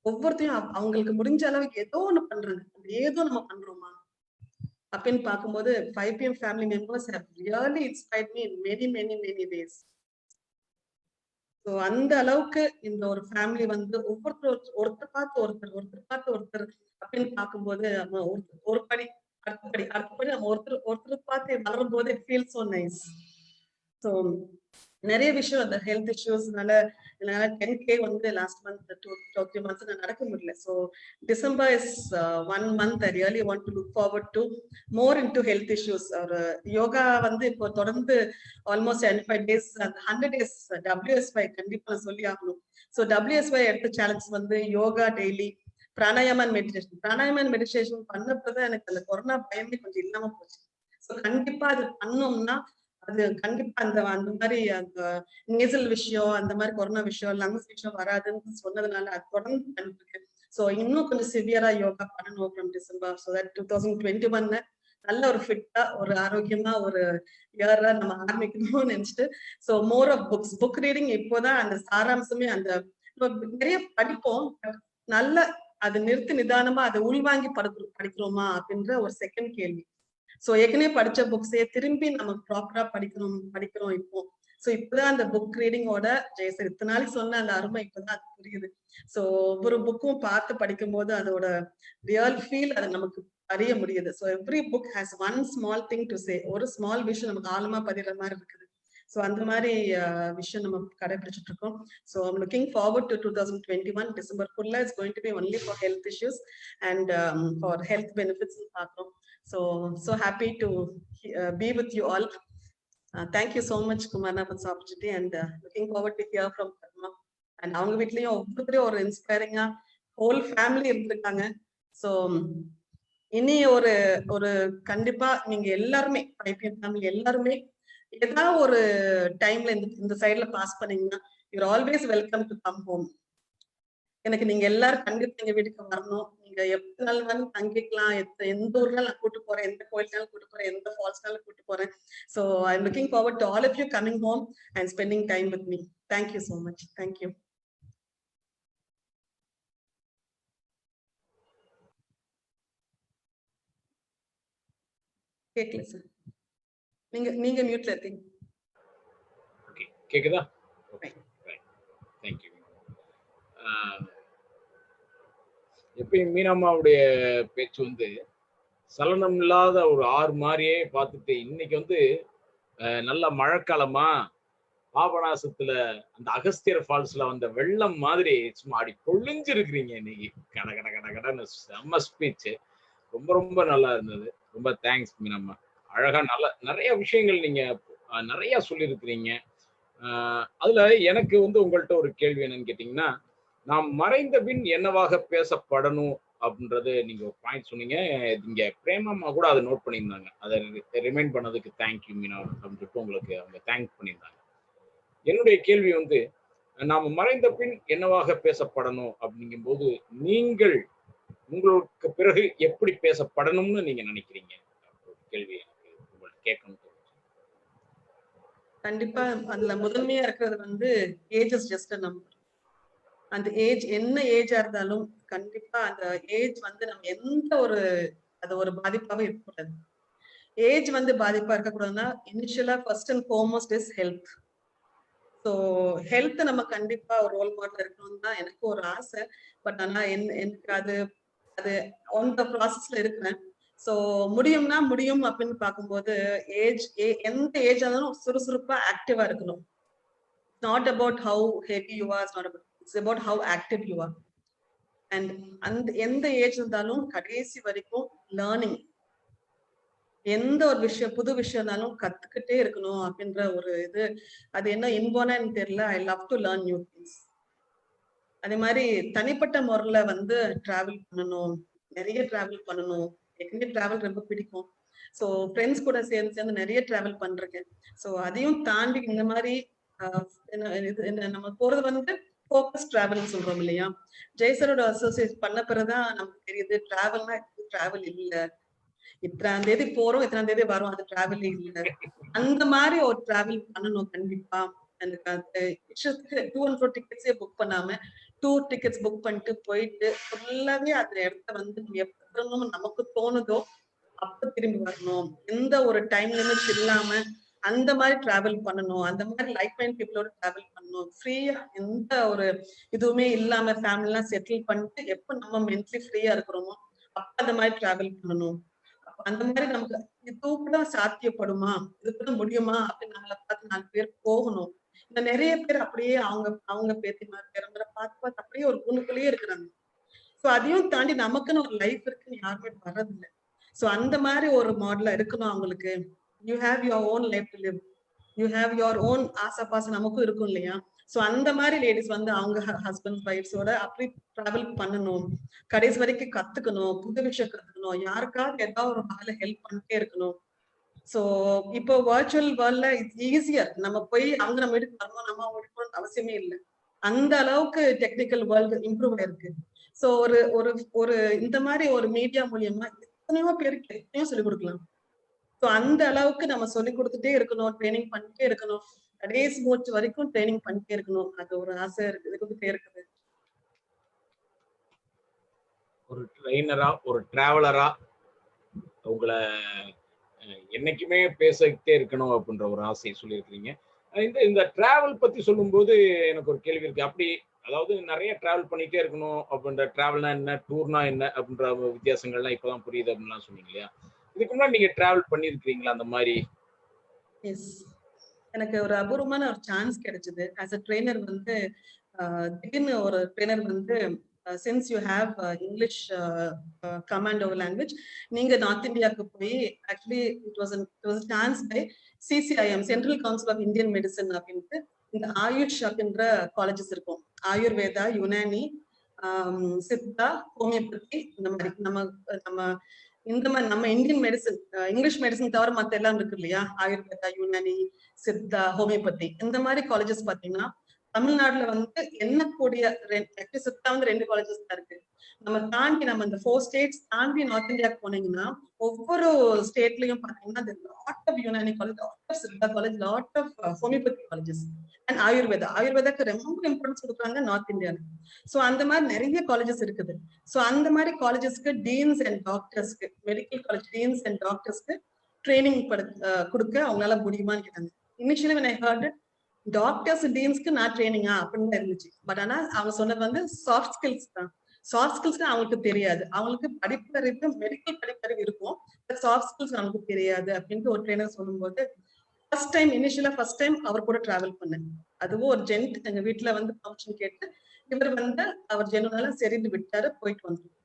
[SPEAKER 2] ஒவ்வொருத்தையும் அவங்களுக்கு முடிஞ்ச அளவுக்கு ஏதோ ஒண்ணு பண்றாங்க. ஏதோ நம்ம பண்றோமா அப்படின்னு பார்க்கும்போது 5PM family members have really inspired me in many many many ways. So அந்த அளவுக்கு இந்த ஒரு ஃபேமிலி ஒருத்தர் பார்த்து ஒருத்தர் அப்படின்னு பார்க்கும்போது நம்ம ஒரு படி அடுத்தபடி நம்ம ஒருத்தர் பார்த்து வளரும் போது it feel so nice. So நிறைய விஷயம் அந்த ஹெல்த் இஷ்யூஸ்னால 10K லாஸ்ட் மந்த் 2-3 months நடக்க முடியல. So December is 1 month I really want to look forward to more into health issues. ஒரு யோகா இப்போ தொடர்ந்து ஆல்மோஸ்ட் 75 days 100 days WSY கண்டிப்பா சொல்லி ஆகணும். ஸோ WSY எடுத்த challenge yoga daily, pranayama meditation பண்ணப்பதான் எனக்கு அந்த கொரோனா பயமே கொஞ்சம் இல்லாம போச்சு. ஸோ கண்டிப்பா அது பண்ணோம்னா அது கண்டிப்பா அந்த மாதிரி அந்த நேசல் விஷயம், அந்த மாதிரி கொரோனா விஷயம், லங்ஸ் விஷயம் வராதுன்னு சொன்னதுனால அது தொடர்ந்து பண்ணிருக்கு. சோ இன்னும் கொஞ்சம் சிவியரா யோகா பண்ணணும் ஃப்ரம் டிசம்பர். ஸோ தட் 2021 நல்ல ஒரு ஃபிட்டா ஒரு ஆரோக்கியமா ஒரு இயரா நம்ம ஆரம்பிக்கணும்னு நினைச்சிட்டு so more of book reading. இப்போதான் அந்த சாராம்சமே அந்த நிறைய படிப்போம், நல்ல அது நிறுத்தி நிதானமா அதை உள்வாங்கி படிக்கிறோமா அப்படின்ற ஒரு செகண்ட் கேள்வி. சோ ஏற்கனவே படிச்ச புக்ஸே திரும்பி நம்ம ப்ராப்பரா படிக்கிறோம் இப்போ. சோ இப்பதான் அந்த புக் ரீடிங்கோட ஜெயசர் இத்தனை நாளைக்கு சொன்ன அந்த அருமை இப்பதான் அது புரியுது. சோ ஒவ்வொரு புக்கும் பார்த்து படிக்கும் போது அதோட ரியல் ஃபீல் அது நமக்கு அறிய முடியுது. So every book has one small thing to say, ஒரு ஸ்மால் விஷயம் நமக்கு ஆழமா பதிகிற மாதிரி இருக்குது. சோ அந்த மாதிரி விஷயம் நம்ம கடைபிடிச்சிட்டு இருக்கோம். So I'm looking forward to 2021 December ஃபுல்லா it's going to be only for health issues and for health benefits பார்க்கிறோம். So happy to be with you all. Thank you so much Kumarna for this opportunity and looking forward to hear from Padma. And அவங்க வீட்லயும் ஒவ்வொருத்தரும் ஒரு இன்ஸ்பைரிங்கா whole family இருந்திருக்காங்க. So இனி ஒரு ஒரு கண்டிப்பா நீங்க எல்லாருமே 5PM ஃபேமிலி எல்லாருமே ஏதாவது ஒரு டைம்ல இந்த சைட்ல பாஸ் பண்ணீங்கன்னா you're always welcome to come home. எனக்கு நீங்க எல்லாரும் கண்டிப்பா எங்க வீட்டுக்கு வரணும். நீங்க எத்தனை நாள் வேணும் தங்கிக்கலாம், எந்த ஊர்ல நான் கூட்டு போறேன், எந்த கோயிலுக்காலும் கூட்டு போறேன், எந்த ஃபால்ஸ்னாலும் கூட்டு போறேன். So I'm looking forward to all of you coming home and spending time with me. Thank you so much. Thank you. கேக்கல சார், நீங்க மியூட்ல இருக்கீங்க.
[SPEAKER 1] ஓகே, கேக்குதா? Okay, right. Thank you. எப்பயும் மீனம்மாவுடைய பேச்சு சலனம் இல்லாத ஒரு ஆறு மாதிரியே பார்த்துட்டு இன்னைக்கு நல்ல மழைக்காலமா பாபநாசத்துல அந்த அகஸ்தியர் ஃபால்ஸ்ல வந்த வெள்ளம் மாதிரி சும்மா அப்படி பொழிஞ்சு இருக்கிறீங்க இன்னைக்கு. கட கட கட கடன்னு செம்ம ஸ்பீச், ரொம்ப ரொம்ப நல்லா இருந்தது. ரொம்ப தேங்க்ஸ் மீனம்மா. அழகா நிறைய விஷயங்கள் நீங்க நிறைய சொல்லியிருக்கிறீங்க. அதுல எனக்கு உங்கள்கிட்ட ஒரு கேள்வி என்னன்னு கேட்டீங்கன்னா, நாம் மறைந்த பின் என்னவாக பேசப்படணும் அப்படின்றது நீங்க ஒரு பாயிண்ட் சொன்னீங்க. இங்க பிரேமம்மா கூட அதை நோட் பண்ணியிருந்தாங்க. அதை ரிமைண்ட் பண்ணதுக்கு தேங்க்யூ மீனா அப்படின்னு சொல்லிட்டு உங்களுக்கு அவங்க தேங்க் பண்ணியிருந்தாங்க. என்னுடைய கேள்வி நாம மறைந்த பின் என்னவாக பேசப்படணும் அப்படிங்கும் போது நீங்கள் உங்களுக்கு பிறகு எப்படி பேசப்படணும்னு நீங்க நினைக்கிறீங்க? கேள்வி எனக்கு உங்கள்ட்ட கேட்கணும்.
[SPEAKER 2] கண்டிப்பா அதுல முதன்மையா இருக்கிறது வந்து age is just a number. அந்த ஏஜ் என்ன ஏஜா இருந்தாலும் கண்டிப்பா அந்த ஏஜ் வந்து நம்ம எந்த ஒரு அது ஒரு பாதிப்பாவே இருக்கக்கூடாது. ஏஜ் வந்து பாதிப்பா இருக்கக்கூடாதுன்னா இனிஷியலா first and foremost is health. So health நம்ம கண்டிப்பா ஒரு ரோல் மாடல் இருக்கணும்னு தான் எனக்கு ஒரு ஆசை. பட் ஆனா எனக்கு அது அது ஆன் த ப்ராசஸ்ல இருக்கிறேன். ஸோ முடியும்னா முடியும் அப்படின்னு பார்க்கும்போது ஏஜ் எந்த ஏஜ் ஆனாலும் சுறுசுறுப்பா ஆக்டிவா இருக்கணும். Not about how heavy you are, not about, it's about how active you are. And அந்த எந்த ஏஜ் இருந்தாலும் கடைசி வரைக்கும் லேர்னிங், எந்த ஒரு விஷயம் புது விஷயம் இருந்தாலும் கத்துக்கிட்டே இருக்கணும் அப்படின்ற ஒரு இது. அது என்ன இன்பார்ன்னு தெரியல. I love to learn new things. அதே மாதிரி தனிப்பட்ட முறையில வந்து டிராவல் பண்ணணும், நிறைய டிராவல் பண்ணணும். ஏற்கனவே டிராவல் ரொம்ப பிடிக்கும். ஸோ ஃப்ரெண்ட்ஸ் கூட சேர்ந்து சேர்ந்து நிறைய டிராவல் பண்றேன். ஸோ அதையும் தாண்டி இந்த மாதிரி நம்ம போறது வந்து ஃபோக்கஸ் டிராவல் சொல்றோம் இல்லையா? ஜெய்சரோட அசோசியேட் பண்ண பிறகுதான் நமக்கு தெரியுது டிராவல்னா டிராவல் இல்ல. இத்தனாம் தேதி போறோம், இத்தனாம் தேதி வரோம், அது டிராவல் இல்ல. அந்த மாதிரி ஒரு டிராவல் பண்ணணும் கண்டிப்பா. எனக்கு அந்த விஷயத்துக்கு 2 and 4 டிக்கெட்ஸே புக் பண்ணாம 2 டிக்கெட்ஸ் புக் பண்ணிட்டு போயிட்டு ஃபுல்லாவே அந்த இடத்த வந்து எப்ப திரும்பணும் நமக்கு தோணுதோ அப்ப திரும்பி வரணும். எந்த ஒரு டைம் லிமிட்ஸ் இல்லாம அந்த மாதிரி டிராவல் பண்ணணும். அந்த மாதிரி லைஃப் லைன் பீப்புளோட டிராவல் பண்ணணும். ஃப்ரீயா எந்த ஒரு இதுவுமே இல்லாம ஃபேமிலி எல்லாம் செட்டில் பண்ணிட்டு எப்ப நம்ம மென்டலி ஃப்ரீயா இருக்கிறோமோ அப்ப அந்த மாதிரி டிராவல் பண்ணணும். அந்த மாதிரி நமக்கு இது கூட சாத்தியப்படுமா, இது கூட முடியுமா அப்படின்னு நம்மளை பார்த்து 4 பேர் போகணும். இந்த நிறைய பேர் அப்படியே அவங்க அவங்க பேத்திமார் பேரம்பரை பார்த்து பார்த்து அப்படியே ஒரு குணுக்குள்ளேயே இருக்கிறாங்க. சோ அதையும் தாண்டி நமக்குன்னு ஒரு லைஃப் இருக்குன்னு யாருமே வர்றதில்லை. சோ அந்த மாதிரி ஒரு மாடலா இருக்கணும் அவங்களுக்கு. You have your own life to live, you have your own ஆசை நமக்கும் இருக்கும் இல்லையா? சோ அந்த மாதிரி லேடிஸ் வந்து அவங்க ஹஸ்பண்ட் ஒய்ஃப்ஸோட அப்படி டிராவல் பண்ணணும். கடைசி வரைக்கும் கத்துக்கணும், புது விஷயம் கத்துக்கணும், யாருக்காவது ஏதாவது ஒரு வகையில ஹெல்ப் பண்ணிட்டே இருக்கணும். சோ இப்போ வர்ச்சுவல் வேர்ல்ட்ல இட்ஸ் ஈஸியர். நம்ம போய் அவங்க நம்ம வீட்டுக்கு வரணும், நம்ம அவங்க வீட்டுக்கு போகணும்னு அவசியமே இல்லை. அந்த அளவுக்கு டெக்னிக்கல் வேர்ல்டு இம்ப்ரூவ் ஆயிருக்கு. சோ ஒரு ஒரு ஒரு இந்த மாதிரி ஒரு மீடியா மூலியமா எத்தனையோ பேருக்கு எத்தனையோ சொல்லிக் கொடுக்கலாம். சோ அந்த அளவுக்கு நம்ம சொல்லி கொடுத்துட்டே இருக்கணும், ட்ரைனிங் பண்ணிட்டே இருக்கணும். கடைசி மூச்சு வரைக்கும் ட்ரைனிங் பண்ணிட்டே இருக்கணும். அது ஒரு ஆசை இருக்குது, இருந்துட்டே இருக்குது.
[SPEAKER 1] ஒரு ட்ரெயினரா, ஒரு டிராவலரா உங்களை என்னைக்குமே பேசிக்கிட்டே இருக்கணும் அப்படின்ற ஒரு ஆசையை சொல்லியிருக்கிறீங்க. இந்த இந்த டிராவல் பத்தி சொல்லும்போது எனக்கு ஒரு கேள்வி இருக்கு. அப்படி அதாவது நிறைய டிராவல் பண்ணிட்டே இருக்கணும் அப்படின்ற டிராவல்னா என்ன, டூர்னா என்ன அப்படின்ற வித்தியாசங்கள்லாம் இப்பதான் புரியுது அப்படின்லாம் சொன்னீங்க இல்லையா? இதுக்கு முன்னாடி நீங்க டிராவல் பண்ணியிருக்கிறீங்களா அந்த மாதிரி?
[SPEAKER 2] எஸ், எனக்கு ஒரு அபூர்வமான ஒரு சான்ஸ் கிடைச்சது. ஆஸ் அ ட்ரெயினர் வந்து திடீர்னு ஒரு ட்ரெயினர் வந்து since you have English command over language, நீங்க நார்த் இந்தியாவுக்கு போய் actually it was chance by CCIM, central council of Indian medicine அப்படின்ட்டு இந்த ஆயுஷ் அப்படின்ற காலேஜஸ் இருக்கும். ஆயுர்வேதா, யுனானி, சித்தா, ஹோமியோபதி, இந்த மாதிரி நம்ம நம்ம இந்த மாதிரி நம்ம இந்தியன் மெடிசன், இங்கிலீஷ் மெடிசன் தவிர மத்த எல்லாம் இருக்கு இல்லையா? ஆயுர்வேதா, யுனானி, சித்தா, ஹோமியோபதி, இந்த மாதிரி காலேஜஸ் பாத்தீங்கன்னா தமிழ்நாடுல வந்து எண்ணக்கூடிய சித்தா வந்து 2 காலேஜஸ் தான் இருக்கு. நம்ம தாண்டி நம்ம இந்த 4 ஸ்டேட்ஸ் தாண்டி நார்த் இந்தியாவுக்கு போனீங்கன்னா ஒவ்வொரு ஸ்டேட்லயும் பாத்தீங்கன்னா lot of Unani college, lot of Siddha college, lot of homeopathy colleges and ஆயுர்வேதாக்கு ரொம்ப இம்பார்ட்டன்ஸ் கொடுக்குறாங்க நார்த் இந்தியால. சோ அந்த மாதிரி நிறைய காலேஜஸ் இருக்குது. சோ அந்த மாதிரி காலேஜஸ்க்கு டீன்ஸ் அண்ட் டாக்டர்ஸ்க்கு, மெடிக்கல் காலேஜ் டீன்ஸ் அண்ட் டாக்டர்ஸ்க்கு ட்ரைனிங் கொடுக்க அவங்களால முடியுமான்னு கேட்டாங்க. Initially when I heard it, doctors டீன்ஸ்க்கு நான் ட்ரைனிங்கா அப்படின்னு இருந்துச்சு. பட் ஆனா அவங்க சொன்னது வந்து சாஃப்ட் ஸ்கில்ஸ் தான். சாஃப்ட் ஸ்கில்ஸ் அவங்களுக்கு தெரியாது. அவங்களுக்கு படிப்பறிவு, மெடிக்கல் படிப்பறிவு இருக்கும், பட் சாஃப்ட் ஸ்கில்ஸ் அவங்களுக்கு தெரியாது அப்படின்ட்டு ஒரு ட்ரைனர் சொல்லும்போது ஃபர்ஸ்ட் டைம் அவர் கூட டிராவல் பண்ணேன். அதுவும் ஒரு ஜென்ட் எங்க வீட்டுல வந்து ஃபங்க்ஷன் கேட்டு இவர் வந்து அவர் ஜென்னுனால சரின்னு விட்டாரு, போயிட்டு வந்தோம்.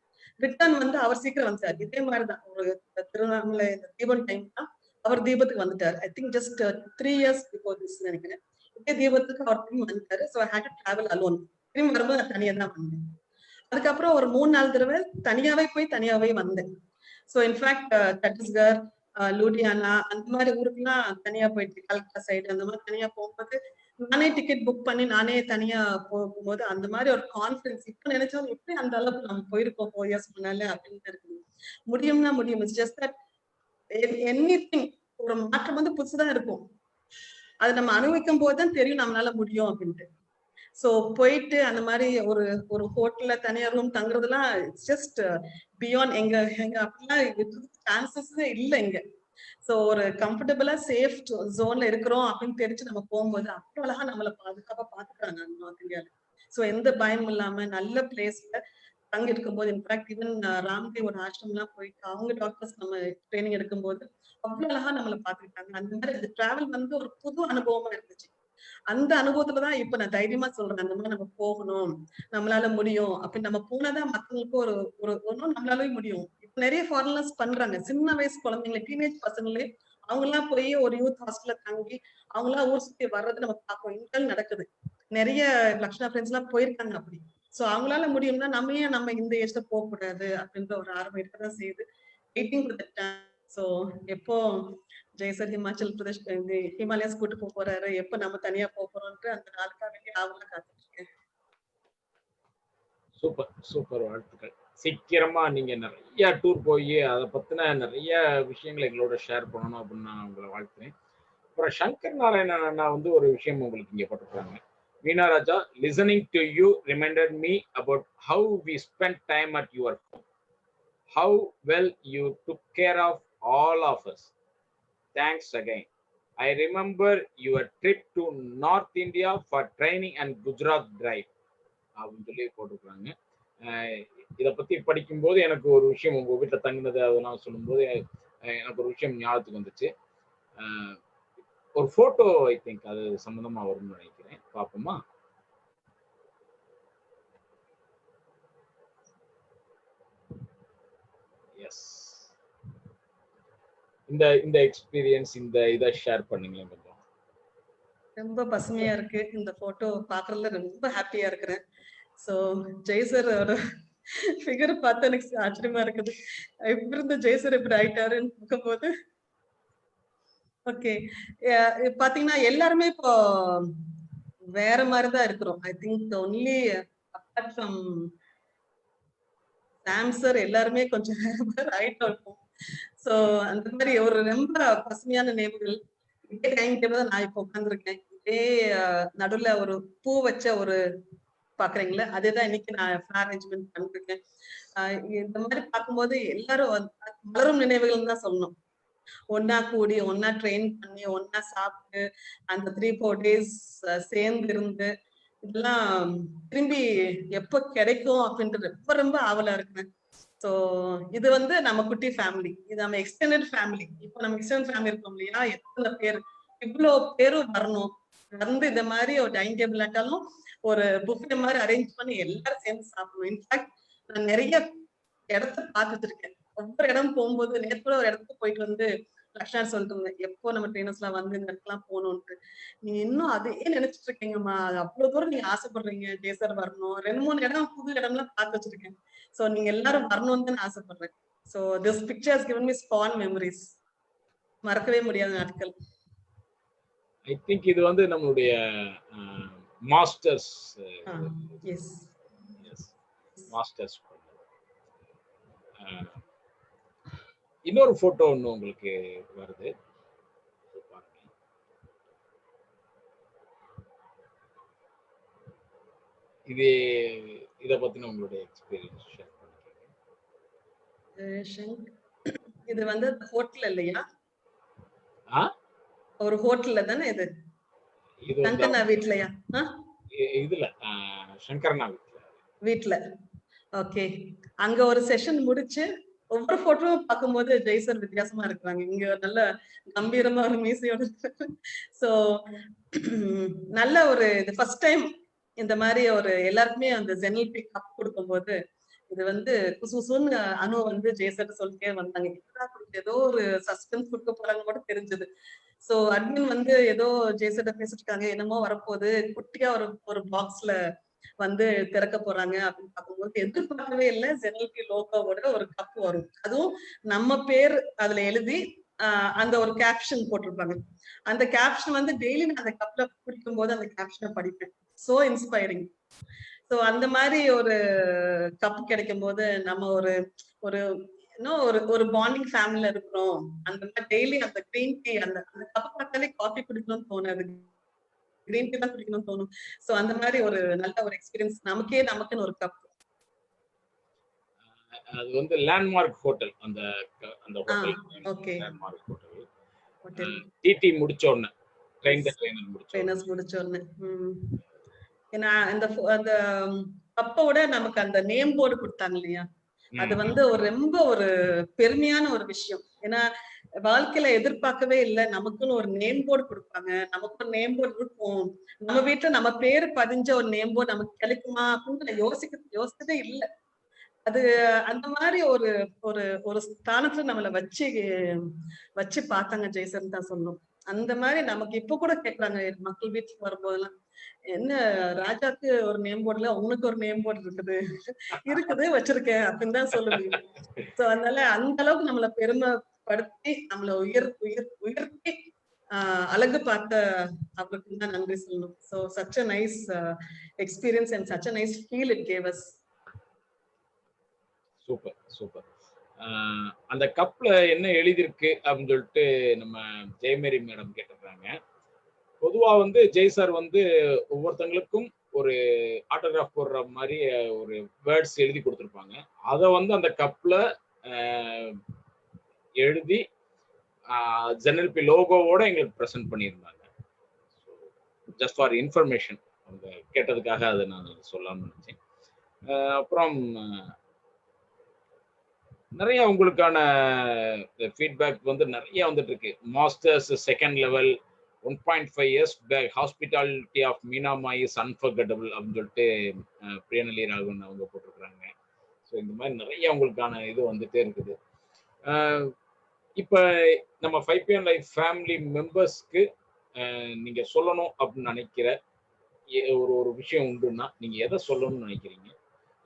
[SPEAKER 2] ரிட்டர்ன் வந்து அவர் சீக்கிரம் வந்துட்டார். இதே மாதிரிதான் ஒரு திருவண்ணாமலை தீபம் டைம் தான் அவர் தீபத்துக்கு வந்துட்டார். I think just 3 years before this நினைக்கிறேன். இதே தீபத்துக்கு அவர் திரும்பி வந்துட்டாரு. So I had to travel alone. திரும்பி வரும்போது நான் தனியா தான் வந்தேன். அதுக்கப்புறம் ஒரு 3-4 தடவை தனியாவே போய் தனியாவே வந்தேன். ஸோ இன்ஃபேக்ட் சத்தீஸ்கர், லூடியானா அந்த மாதிரி ஊருக்குலாம் தனியா போயிட்டு, கல்கத்தா சைடு அந்த மாதிரி தனியா போகும்போது நானே டிக்கெட் புக் பண்ணி நானே தனியா போகும்போது அந்த மாதிரி ஒரு கான்ஃபிடன்ஸ் இப்ப நினைச்சாலும் எப்படி அந்த அளவுக்கு நம்ம போயிருக்கோம் 4 years முன்னால அப்படின்னு இருக்குது. முடியும்னா முடியும். இட்ஸ் ஜஸ்ட் தட் எனிதிங் ஒரு மாற்றம் வந்து புதுசுதான் இருக்கும். அதை நம்ம அனுபவிக்கும் போதுதான் தெரியும் நம்மளால முடியும் அப்படின்ட்டு. சோ போயிட்டு அந்த மாதிரி ஒரு ஒரு ஹோட்டல்ல தனியா ரூம் தங்குறதுலாம் ஜஸ்ட் பியாண்ட் எங்க எங்க அப்படிலாம் சான்சஸ் இல்லை இங்க. சோ ஒரு கம்ஃபர்டபுளா சேஃப் ஜோன்ல இருக்கிறோம் அப்படின்னு தெரிஞ்சு நம்ம போகும்போது அவ்வளவு அழகா நம்மளை பாதுகாப்பா பாத்துக்கிறாங்க நார்த் இந்தியால. சோ எந்த பயமும் இல்லாம நல்ல பிளேஸ்ல தங்கி இருக்கும்போது, இன்ஃபேக்ட் ஈவன் ராம்தேவ் ஒரு ஆசிரம்லாம் போயிட்டு அவங்க டாக்டர்ஸ் நம்ம ட்ரைனிங் எடுக்கும்போது அவ்வளவு அழகா நம்மளை பாத்துக்கிட்டாங்க. அந்த மாதிரி டிராவல் வந்து ஒரு புது அனுபவமா இருந்துச்சு. அந்த அனுபவத்துலதான் இப்ப நான் தைரியமா சொல்றேன், அந்த மாதிரி நம்ம போகணும், நம்மளால முடியும் அப்படின்னு. நம்ம போனாதான் மத்தவங்களுக்கு ஒரு ஒரு ஒன்றும் நம்மளாலே முடியும். இப்ப நிறைய ஃபாரினர்ஸ் பண்றாங்க. சின்ன வயசு குழந்தைங்களை, டீனேஜ் பசங்களே அவங்க எல்லாம் போய் ஒரு யூத் ஹாஸ்டல்ல தங்கி அவங்க எல்லாம் ஊர் சுத்தி வர்றது நம்ம பார்க்கணும். இன்டர்ன் நடக்குது. நிறைய லக்ஷ்னா ஃப்ரெண்ட்ஸ் எல்லாம் போயிருக்காங்க அப்படி. சோ அவங்களால முடியும்னா நம்ம ஏன் நம்ம இந்த ஏஜ்ல போக கூடாது அப்படின்ற ஒரு ஆர்வம் இருக்கதான் செய்யுது. Waiting for the time. So எப்போ ஜெய்சர் ஹிமாச்சல் பிரதேஷ் இந்த ஹிமாலயாஸ் கூட்டு போக போறாரு, எப்ப நம்ம தனியா போக போறோம்னு அந்த நாளுக்காக வேண்டி ஆவலா காத்துட்டு இருக்கேன்.
[SPEAKER 1] சூப்பர் சூப்பர், வாழ்த்துக்கள். சீக்கிரமா நீங்க நிறைய டூர் போய் அதை பத்தின நிறைய விஷயங்களை எங்களோட ஷேர் பண்ணணும் அப்படின்னு நான் உங்களை வாழ்த்துறேன். அப்புறம் சங்கர் நாராயணன் அண்ணா வந்து ஒரு விஷயம் உங்களுக்கு இங்க போட்டுருக்காங்க. Veena Raja, listening to you reminded me about how we spend time at your home, how well you took care of all of us. Thanks again. I remember your trip to North India for training and Gujarat drive அப்படின்னு சொல்லி போட்டுருக்காங்க. இதை பத்தி படிக்கும்போது எனக்கு ஒரு விஷயம், உங்க வீட்டுல தங்கினது அதெல்லாம் சொல்லும்போது எனக்கு ஒரு விஷயம் ஞாபகத்துக்கு வந்துச்சு. ஒரு போட்டோ ஐ திங்க் அது சம்பந்தமா வரும்னு நினைக்கிறேன். பாப்போமா? எஸ், இந்த இந்த எக்ஸ்பீரியன்ஸ், இந்த இதை ஷேர் பண்ணீங்களேன் கொஞ்சம்.
[SPEAKER 2] ரொம்ப பசுமையா இருக்கு. இந்த போட்டோ பாக்குறதுல ரொம்ப ஹாப்பியா இருக்கிறேன். சோ ஜெய்சரோட ஃபிகர் பார்த்து எனக்கு ஆச்சரியமா இருக்குது. எப்படி இருந்த ஜெய்சர் இப்படி ஆயிட்டாருன்னு பார்க்கும்போது. ஓகே, பாத்தீங்கன்னா எல்லாருமே இப்போ வேற மாதிரிதான் இருக்கிறோம். I think only apart from சாம்சர் எல்லாருமே கொஞ்சம் வேற மாதிரி ஆயிட்டோம் இருக்கும். சோ அந்த மாதிரி ஒரு ரொம்ப பசுமையான நினைவுகள். இதே டைனிங் டேபிள் தான் நான் இப்போ உட்காந்துருக்கேன். இதே நடுவுல ஒரு பூ வச்ச ஒரு பாக்குறீங்களா, அதேதான் இன்னைக்கு நான் அரேஞ்ச்மெண்ட் பண்ணிருக்கேன். இந்த மாதிரி பார்க்கும்போது எல்லாரும் மலரும் நினைவுகள் தான் சொல்லணும். ஒன்னா கூடி, ஒன்னா ட்ரெயின் பண்ணி, ஒன்னா சாப்பிட்டு, அந்த 3-4 days சேர்ந்து இருந்து, இதெல்லாம் திரும்பி எப்ப கிடைக்கும் அப்படின்றது ரொம்ப ரொம்ப ஆவலா இருக்குங்க. சோ இது வந்து நம்ம குட்டி ஃபேமிலி, இது நம்ம எக்ஸ்டெண்டட் ஃபேமிலி. இப்போ நம்ம எக்ஸ்டெண்டட் ஃபேமிலி இருக்கோம் இல்லையா, எத்தனை பேர், இவ்வளவு பேரும் வரணும். வந்து இந்த மாதிரி ஒரு டைனிங் டேபிள் ஆட்டாலும் ஒரு புஃபே மாதிரி அரேஞ்ச் பண்ணி எல்லாரும் சேர்ந்து சாப்பிடணும். இன்ஃபேக்ட் நான் நிறைய இடத்த பார்த்துட்டு இருக்கேன். ஒவ்வொரு இடம் போகும்போது, நேற்று ஒரு இடத்துக்கு போயிட்டு வந்து லக்ஷ்னா சொல்லிட்டு இருந்தேன், எப்போ நம்ம ட்ரெயினர்ஸ் எல்லாம் வந்து இந்த இடத்துலாம் போகணும்ட்டு. நீங்க இன்னும் அதையே நினைச்சிட்டு இருக்கீங்கம்மா, அவ்வளவு தூரம் நீங்க ஆசைப்படுறீங்க ஜெய்சர் வரணும். 2-3 இடம் புது இடம்லாம் பார்த்து வச்சிருக்கேன். சோ நீங்க எல்லாரும் வரணும்னு தான் ஆசைப்படுறேன். So this picture has given me fond memories. மறக்கவே முடியாத நாட்கள்.
[SPEAKER 1] ஐ திங்க் இது வந்து நம்மளுடைய மாஸ்டர்ஸ்.
[SPEAKER 2] Yes
[SPEAKER 1] yes, masters. இன்னொரு போட்டோ ஒண்ணு உங்களுக்கு வருது, பாருங்க. இது இத பத்தின உங்களுடைய எக்ஸ்பீரியன்ஸ் ஷேர்
[SPEAKER 2] பண்ணிக்கோங்க. இது வந்து ஹோட்டல் இல்லையா? ஒரு ஹோட்டல்ல தானே இது? சங்கர்னா வீட்லயா?
[SPEAKER 1] இதுல சங்கர்னா
[SPEAKER 2] வீட்ல. ஓகே, அங்க ஒரு செஷன் முடிச்சு ஒவ்வொரு போட்டோவும் பார்க்கும்போது ஜெய்சர் வித்தியாசமா இருக்கிறாங்க. இங்க நல்ல கம்பீரமா ஒரு மீசையோட. சோ நல்ல ஒரு இது ஃபர்ஸ்ட் டைம் இந்த மாதிரி ஒரு எல்லாருக்குமே அந்த ஜெனல்பி கப் கொடுக்கும்போது இது வந்து குசுசுன்னு அனு வந்து ஜெய்சர் சொல்லிட்டே வந்தாங்க. ஏதோ ஒரு சஸ்பென்ஸ் கொடுக்க போறாங்க கூட தெரிஞ்சது. சோ அட்மின் வந்து ஏதோ ஜெய்சர்ட்ட பேசிட்டு இருக்காங்க, என்னமோ வரப்போகுது, குட்டியா ஒரு ஒரு பாக்ஸ்ல வந்து திறக்க போறாங்க அப்படின்னு பார்க்கும்போது எதிர்பார்க்கவே இல்லை. ஜெனல்பி லோகோவோட ஒரு கப் வரும், அதுவும் நம்ம பேர் அதுல எழுதி அந்த ஒரு கேப்ஷன் போட்டிருப்பாங்க. அந்த கேப்ஷன் வந்து டெய்லி நான் அந்த கப்ல குடிக்கும் போது அந்த கேப்ஷனை படிப்பேன். So inspiring. சோ அந்த மாதிரி ஒரு கப் கிடைக்கும் போது நம்ம ஒரு ஒரு இன்னும் ஒரு ஒரு பாண்டிங் ஃபேமிலில இருக்கிறோம். அந்த மாதிரி டெய்லி அந்த கிரீன் டீ அந்த அந்த கப் பார்த்தாலே காஃபி குடிக்கணும்னு தோணாது. கிரீன் டீ தான் குடிக்கணும்னு தோணும். சோ அந்த மாதிரி ஒரு நல்ல ஒரு எக்ஸ்பீரியன்ஸ் நமக்குன்னு ஒரு கப்.
[SPEAKER 1] அது வந்து லேண்ட்மார்க் ஹோட்டல். அந்த அந்த
[SPEAKER 2] ஆ
[SPEAKER 1] hotel
[SPEAKER 2] okay.
[SPEAKER 1] Landmark hotel.
[SPEAKER 2] Hotel.
[SPEAKER 1] டிடி முடிச்ச உடனே ட்ரெயின் த ட்ரெயினர் முடிச்ச உடனே.
[SPEAKER 2] ட்ரெயினர்ஸ் முடிச்ச உடனே. ஏன்னா அந்த கப்போட நமக்கு அந்த நேம் போர்டு கொடுத்தாங்க இல்லையா? அது வந்து ரொம்ப ஒரு பெருமையான ஒரு விஷயம். ஏன்னா வாழ்க்கையில எதிர்பார்க்கவே இல்லை, நமக்குன்னு ஒரு நேம் போர்டு கொடுப்பாங்க, நமக்கு ஒரு நேம் போர்டு இருக்கும், நம்ம வீட்டுல நம்ம பேரு பதிஞ்ச ஒரு நேம் போர்டு நமக்கு கிடைக்குமா அப்படின்னு நான் யோசிச்சதே இல்லை. அது அந்த மாதிரி ஒரு ஒரு ஒரு ஸ்தானத்துல நம்மள வச்சு பார்த்தாங்க ஜெய்சன் தான் சொல்லணும். அந்த மாதிரி நமக்கு இப்ப கூட கேட்கறாங்க மக்கள் வீட்டுக்கு வரும்போதெல்லாம், என்ன ராஜாக்கு ஒரு நேம் போர்டுல உனக்கு ஒரு நேம் போர்டு இருக்குது வச்சிருக்கேன் அப்படின்னு தான் சொல்லுவீங்க. சோ அதனால அந்த அளவுக்கு நம்மள பெருமைப்படுத்தி நம்மள உயர்த்தி அழகு பார்த்த அவருக்கு தான் நன்றி சொல்லணும். So such a nice experience and such a nice feel it gave us.
[SPEAKER 1] Super super. அந்த கப்ல என்ன எழுதியிருக்கு அப்படின்னு சொல்லிட்டு நம்ம ஜெயமேரி மேடம் கேட்டிருக்காங்க. பொதுவா வந்து ஜெய் சார் வந்து ஒவ்வொருத்தங்களுக்கும் ஒரு ஆட்டோகிராஃப் போடுற மாதிரி ஒரு வேர்ட்ஸ் எழுதி கொடுத்துருப்பாங்க. அதை வந்து அந்த கப்ல எழுதி ஜென்எல்பி லோகோவோட எங்களுக்கு ப்ரெசென்ட் பண்ணியிருந்தாங்க. ஜஸ்ட் ஃபார் இன்ஃபர்மேஷன், அவங்க கேட்டதுக்காக அதை நான் சொல்லலாம்னு நினைச்சேன். அப்புறம் நிறைய உங்களுக்கான ஃபீட்பேக் வந்து நிறைய வந்துட்டு இருக்கு. Masters second level 1.5 years back hospitality of Meenama is unforgettable அப்படின்னு சொல்லிட்டு பிரியநலி ராகவன் அவங்க போட்டிருக்கிறாங்க. ஸோ இந்த மாதிரி நிறைய உங்களுக்கான இது வந்துட்டே இருக்குது. இப்போ நம்ம 5PM லைஃப் ஃபேமிலி மெம்பர்ஸ்க்கு நீங்க சொல்லணும் அப்படின்னு நினைக்கிற ஒரு விஷயம் உண்டுன்னா நீங்க எதை சொல்லணும்னு நினைக்கிறீங்க?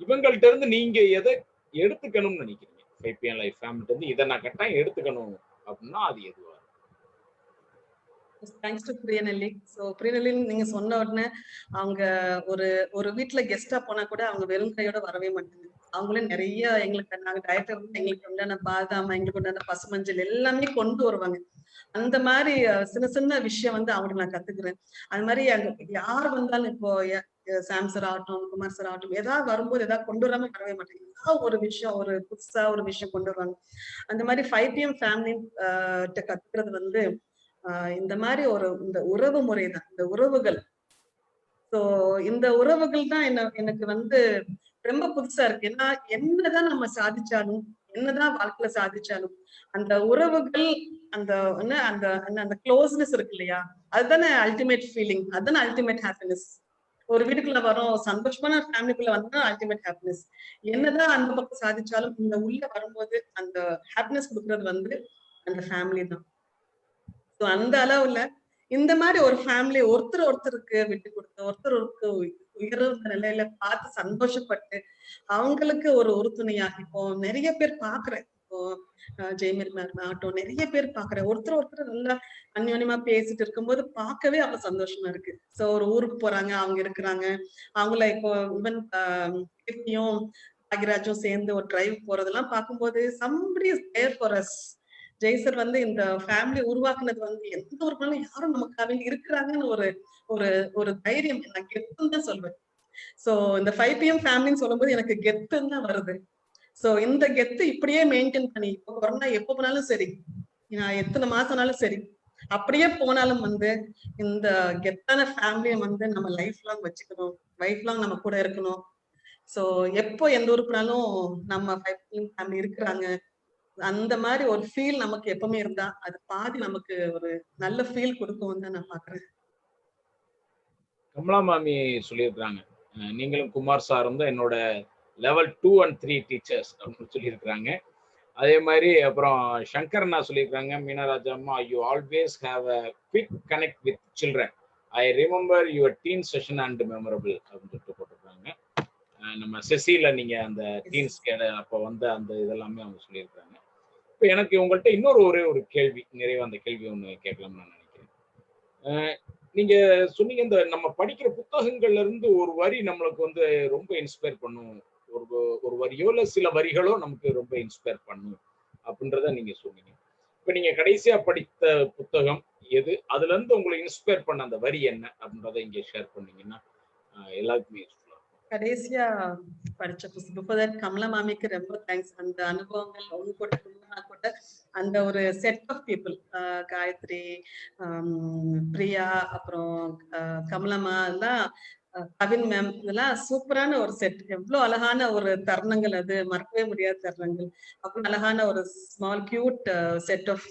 [SPEAKER 1] இவங்கள்ட்ட இருந்து நீங்க எதை எடுத்துக்கணும்னு நினைக்கிறீங்க? 5PM லைஃப் ஃபேமிலிட்ட இருந்து இதை நான் கட்டாயம் எடுத்துக்கணும் அப்படின்னா அது எதுவா?
[SPEAKER 2] Thanks to Priyanelli. So Priyanelli நீங்க சொன்ன உடனே அவங்க ஒரு வீட்டுல கெஸ்டா போனா கூட அவங்க வெறும் கையோட வரவே மாட்டாங்க. அவங்களே நிறைய எங்களுக்கு நாங்க டைரக்டர் வந்து எங்களுக்கு உண்டான பாதாம், எங்களுக்கு உண்டான பசுமஞ்சள் எல்லாமே கொண்டு வருவாங்க. அந்த மாதிரி சின்ன சின்ன விஷயம் வந்து அவங்களுக்கு நான் கத்துக்கிறேன். அது மாதிரி அங்க யார் வந்தாலும் இப்போ சாம் சார் ஆகட்டும், குமார் சார் ஆகட்டும், ஏதாவது வரும்போது ஏதாவது கொண்டு வராம வரவே மாட்டாங்க. ஏதாவது ஒரு விஷயம், ஒரு புதுசா ஒரு விஷயம் கொண்டு வருவாங்க. அந்த மாதிரி 5PM ஃபேமிலி கத்துக்கிறது வந்து இந்த மாதிரி இந்த உறவு முறைதான், இந்த உறவுகள். சோ இந்த உறவுகள் தான் எனக்கு வந்து ரொம்ப புதுசா இருக்கு. ஏன்னா என்னதான் நம்ம சாதிச்சாலும், என்னதான் வாழ்க்கையில சாதிச்சாலும், அந்த உறவுகள், அந்த அந்த அந்த க்ளோஸ்னஸ் இருக்கு இல்லையா, அதுதானே அல்டிமேட் ஃபீலிங், அதுதானே அல்டிமேட் ஹாப்பினஸ். ஒரு வீட்டுக்குள்ள வரோம், சந்தோஷமான ஃபேமிலிக்குள்ள வந்தா அல்டிமேட் ஹாப்பினஸ். என்னதான் அந்த பக்கம் சாதிச்சாலும் இந்த உள்ள வரும்போது அந்த ஹாப்பினஸ் கொடுக்கறது வந்து அந்த ஃபேமிலி தான். சோ அந்த அளவுல இந்த மாதிரி ஒரு ஃபேமிலி ஒருத்தருக்கு விட்டு கொடுத்து, ஒருத்தருக்கு உயர்வு நிலையில பார்த்து சந்தோஷப்பட்டு அவங்களுக்கு ஒரு உறுதுணையாக இப்போ நிறைய பேர் பாக்குறேன். இப்போ ஜெயமேரி மேம் ஆகட்டும், நிறைய பேர் பாக்குறேன். ஒருத்தர் நல்லா அந்யோன்யமா பேசிட்டு இருக்கும்போது பார்க்கவே அவ்வளவு சந்தோஷமா இருக்கு. சோ ஒரு ஊருக்கு போறாங்க, அவங்க இருக்கிறாங்க, அவங்கள இப்போ ஈவன் கீர்த்தியும் பாகிராஜும் சேர்ந்து ஒரு டிரைவ் போறதெல்லாம் பார்க்கும்போது somebody is there for us. ஜெய்சர் வந்து இந்த ஃபேமிலி உருவாக்குனது வந்து எந்த ஒரு நாளும் யாரும் நமக்காக இருக்கிறாங்கன்னு ஒரு ஒரு ஒரு தைரியம், நான் கெத்துன்னு தான் சொல்வேன். சோ இந்த 5PM ஃபேமிலின்னு சொல்லும்போது எனக்கு கெத்துன்னு தான் வருது. சோ இந்த கெத்து இப்படியே மெயின்டைன் பண்ணி இப்போ கொரோனா எப்ப போனாலும் சரி, நான் எத்தனை மாசம்னாலும் சரி, அப்படியே போனாலும் வந்து இந்த கெத்தான ஃபேமிலியை வந்து நம்ம லைஃப் லாங் வச்சுக்கணும், லைஃப் லாங் நம்ம கூட இருக்கணும். சோ எப்போ எந்த ஊருக்குனாலும் நம்ம 5PM ஃபேமிலி இருக்கிறாங்க, அந்த மாதிரி ஒரு ஃபீல் நமக்கு எப்பவுமே இருந்தா அது பாதி நமக்கு ஒரு நல்ல ஃபீல் கொடுக்கும் தான் நான் பாக்குறேன்.
[SPEAKER 1] கமலா மாமி சொல்லியிருக்கிறாங்க, நீங்களும் குமார் சாரும் தான் என்னோட லெவல் 2 and 3 டீச்சர்ஸ் அப்படின்னு சொல்லியிருக்கிறாங்க. அதே மாதிரி அப்புறம் சங்கர் அண்ணா சொல்லியிருக்காங்க, மீனாராஜா அம்மா, you always have a quick connect with children, I remember your teen session and memorable அப்படின்னு சொல்லிட்டு போட்டிருக்காங்க. நம்ம செசில நீங்க அந்த டீன்ஸ் அப்போ வந்த அந்த இதெல்லாமே அவங்க சொல்லியிருக்காங்க. இப்போ எனக்கு உங்கள்கிட்ட இன்னொரு ஒரு கேள்வி, நிறைவா அந்த கேள்வி ஒன்று கேட்கலாம்னு நான் நினைக்கிறேன். நீங்க சொன்னீங்க இந்த நம்ம படிக்கிற புத்தகங்கள்ல இருந்து ஒரு வரி நம்மளுக்கு வந்து ரொம்ப இன்ஸ்பயர் பண்ணும், ஒரு ஒரு வரியோ இல்ல சில வரிகளோ நமக்கு ரொம்ப இன்ஸ்பயர் பண்ணும் அப்படின்றத நீங்க சொன்னீங்க. இப்ப நீங்க கடைசியா படித்த புத்தகம் எது? அதுல இருந்து உங்களை இன்ஸ்பயர் பண்ண அந்த வரி என்ன அப்படின்றத இங்க ஷேர் பண்ணீங்கன்னா எல்லாருக்குமே யூஸ்ஃபுல்லா இருக்கும்.
[SPEAKER 2] கடைசியா படிச்ச புத்தகம் பிஃபோர் தட் கமலா மாமிக்கு ரொம்ப தேங்க்ஸ். அந்த அனுபவங்கள் அவங்க கூட நான் கூட அந்த ஒரு set of people, Gayathri, Priya, அப்புறம் கமலம்மா எல்லாம், கவின் மேம், இதெல்லாம் சூப்பரான ஒரு செட். எவ்வளவு அழகான ஒரு தருணங்கள், அது மறக்கவே முடியாத தருணங்கள். அவ்வளவு அழகான ஒரு small cute set of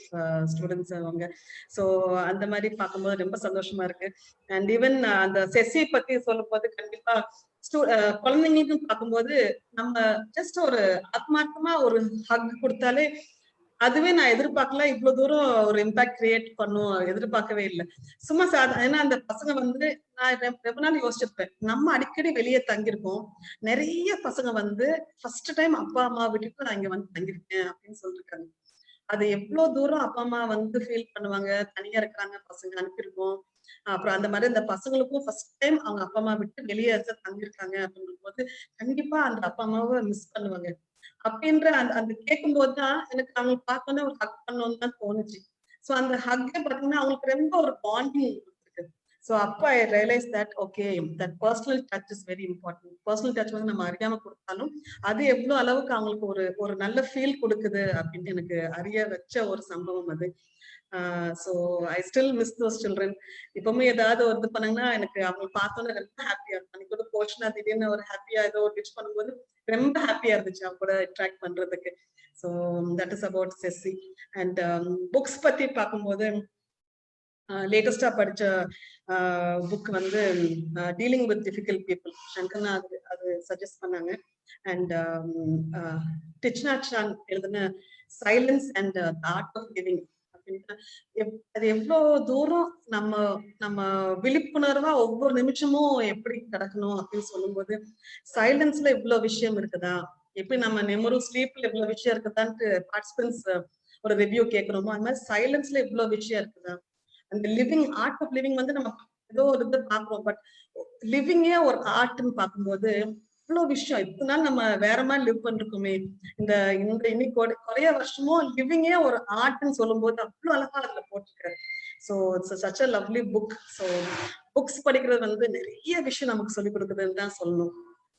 [SPEAKER 2] students அவங்க. ஸோ அந்த மாதிரி பார்க்கும்போது ரொம்ப சந்தோஷமா இருக்கு. அண்ட் ஈவன் அந்த செஸ்ஸி பத்தி சொல்லும் போது கண்டிப்பா குழந்தைங்களுக்கும் பார்க்கும்போது நம்ம ஜஸ்ட் ஒரு ஆத்மார்த்தமா ஒரு ஹக் கொடுத்தாலே அதுவே நான் எதிர்பார்க்கல, இவ்வளவு தூரம் ஒரு இம்பாக்ட் கிரியேட் பண்ணும் எதிர்பார்க்கவே இல்லை. சும்மா ஏன்னா அந்த பசங்க வந்து நான் ரொம்ப நாள் யோசிச்சிருப்பேன், நம்ம அடிக்கடி வெளியே தங்கியிருக்கோம், நிறைய பசங்க வந்து ஃபர்ஸ்ட் டைம் அப்பா அம்மா விட்டுட்டு நான் இங்க வந்து தங்கியிருக்கேன் அப்படின்னு சொல்லிருக்காங்க. அது எவ்வளவு தூரம் அப்பா அம்மா வந்து ஃபீல் பண்ணுவாங்க, தனியா இருக்கிறாங்க பசங்க அனுப்பியிருக்கோம். அப்புறம் அந்த மாதிரி இந்த பசங்களுக்கும் ஃபர்ஸ்ட் டைம் அவங்க அப்பா அம்மா விட்டு வெளியே தங்கியிருக்காங்க அப்படின்னும் போது கண்டிப்பா அந்த அப்பா அம்மாவை மிஸ் பண்ணுவாங்க. அப்படின்ற அந்த அந்த கேட்கும் போதுதான் எனக்கு அவங்க பார்த்தோன்னே ஒரு ஹக் பண்ணணும்னு தான் தோணுச்சு. சோ அந்த ஹக் பாத்தீங்கன்னா அவங்களுக்கு ரொம்ப ஒரு பாண்டிங் இருக்கு. சோ அப்ப ஐ realise that okay, that personal touch is very important. Personal touch வந்து நம்ம அறியாம கொடுத்தாலும் அது எவ்வளவு அளவுக்கு அவங்களுக்கு ஒரு ஒரு நல்ல ஃபீல் கொடுக்குது அப்படின்னு எனக்கு அறிய வச்ச ஒரு சம்பவம் அது. So I still miss those children. இப்பவுமே ஏதாவது ஒரு இது பண்ணாங்கன்னா எனக்கு அவங்க பார்த்தோன்னே ரொம்ப ஹாப்பியா இருக்கும். அன்னைக்கு கூட போச்சுன்னா திடீர்னு ஒரு ஹாப்பியா ஏதோ ஒரு விஷ் பண்ணும்போது ரொம்ப ஹாப்பியா இருந்துச்சு அவங்க கூட இன்ட்ராக்ட் பண்றதுக்கு. ஸோ தட் இஸ் அபவுட் செஸ்ஸி. அண்ட் புக்ஸ் பத்தி பார்க்கும்போது லேட்டஸ்டா படிச்ச புக் வந்து டீலிங் வித் டிஃபிகல்ட் பீப்புள், சங்கர்னா அது சஜஸ்ட் பண்ணாங்க. அண்ட் டிச்னா சான் எழுதின silence and art of living அப்படின்ட்டு, அது எவ்வளவு தூரம் நம்ம நம்ம விழிப்புணர்வா ஒவ்வொரு நிமிஷமும் எப்படி கிடக்கணும் அப்படின்னு சொல்லும்போது சைலன்ஸ்ல இவ்வளவு விஷயம் இருக்குதா, எப்படி நம்ம நெமரும் ஸ்லீப்ல இவ்வளவு விஷயம் இருக்குதான்ட்டு பார்ட்டிசிபென்ட்ஸ் ஒரு ரிவ்யூ கேட்கிறோமோ அது மாதிரி சைலன்ஸ்ல இவ்வளவு விஷயம் இருக்குதா. அந்த லிவிங், ஆர்ட் ஆஃப் லிவிங் வந்து நம்ம ஏதோ ஒரு இது பாக்குறோம், பட் லிவிங்கே ஒரு ஆர்ட்னு பார்க்கும்போது இவ்வளவு விஷயம். இத்தனை நாள் நம்ம வேற மாதிரி லிவ் பண்ணிருக்கோமே, இந்த இந்த இன்னைக்கு குறைய வருஷமும் லிவிங்கே ஒரு ஆர்ட்னு சொல்லும் போது அவ்வளவு அழகா அதுல போட்டிருக்காரு. So it's such a lovely book. So books படிக்கிறது வந்து நிறைய விஷயம் நமக்கு சொல்லிக் கொடுக்குதுன்னு தான் சொல்லணும்.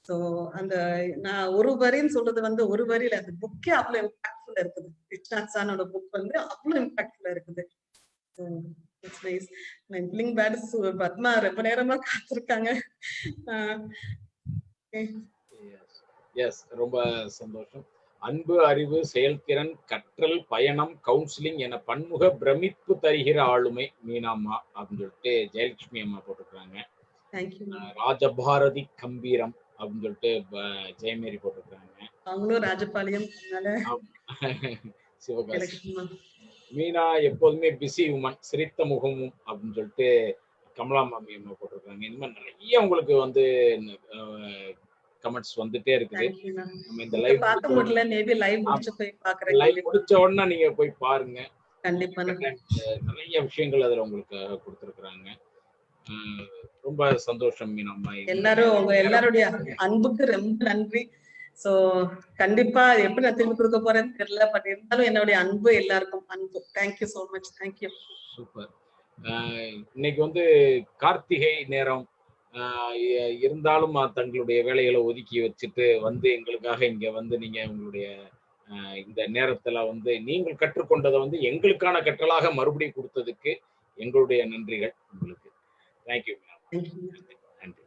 [SPEAKER 2] ஸோ அந்த நான் ஒரு வரின்னு சொல்றது வந்து ஒரு வரியில அந்த புக்கே அவ்வளவு இம்பாக்ட்ஃபுல்லா இருக்குது. ரிச்சார்ட் சானோட புக் வந்து அவ்வளவு இம்பாக்ட்ஃபுல்லா இருக்குது. It's nice. பிளிங் பேட்ஸ் பத்மா ரொம்ப நேரமா காத்திருக்காங்க.
[SPEAKER 1] எஸ், ரொம்ப சந்தோஷம். அன்பு, அறிவு, செயல்திறன், கற்றல், பயணம், கவுன்சிலிங் என பன்முக பிரமிப்பு தருகிற ஆளுமை மீனாம்மா அப்படின்னு சொல்லிட்டு ஜெயலட்சுமி அம்மா போட்டிருக்காங்க. ராஜபாரதி கம்பீரம் அப்படின்னு சொல்லிட்டு ஜெயமேரி போட்டிருக்காங்க.
[SPEAKER 2] அவங்களும் ராஜபாளையம்.
[SPEAKER 1] சிவகாசி. மீனா எப்போதுமே பிஸி உமன், சிரித்த முகமும் அப்படின்னு சொல்லிட்டு கமலா மாமி அம்மா போட்டிருக்காங்க. இந்த மாதிரி நிறைய உங்களுக்கு வந்து கமெண்ட்ஸ் வந்துட்டே இருக்குது. நம்ம இந்த லைவ்
[SPEAKER 2] பார்க்க முடியல, மேபி லைவ் முடிச்சு போய் பார்க்கறேன்.
[SPEAKER 1] லைவ் முடிச்ச உடனே நீங்க போய் பாருங்க.
[SPEAKER 2] கண்டிப்பா
[SPEAKER 1] நிறைய விஷயங்கள் அதுல உங்களுக்கு கொடுத்திருக்காங்க. ரொம்ப சந்தோஷம் மீனாம்மா.
[SPEAKER 2] எல்லாரும் உங்க எல்லாருடைய அன்புக்கு ரொம்ப நன்றி. சோ கண்டிப்பா எப்படி நான் திரும்பி கொடுக்க போறேன்னு தெரியல, பட் இருந்தாலும் என்னுடைய அன்பு எல்லாருக்கும் அன்பு. Thank you so much. Thank you.
[SPEAKER 1] Super. இன்னைக்கு வந்து கார்த்திகை நேரம் இருந்தாலும் தங்களுடைய வேலைகளை ஒதுக்கி வச்சுட்டு வந்து எங்களுக்காக இங்க வந்து நீங்க உங்களுடைய இந்த நேரத்துல வந்து நீங்கள் கற்றுக்கொண்டதை வந்து எங்களுக்கான கற்றலாக மறுபடியும் கொடுத்ததுக்கு எங்களுடைய நன்றிகள் உங்களுக்கு. தேங்க்யூ. நன்றி.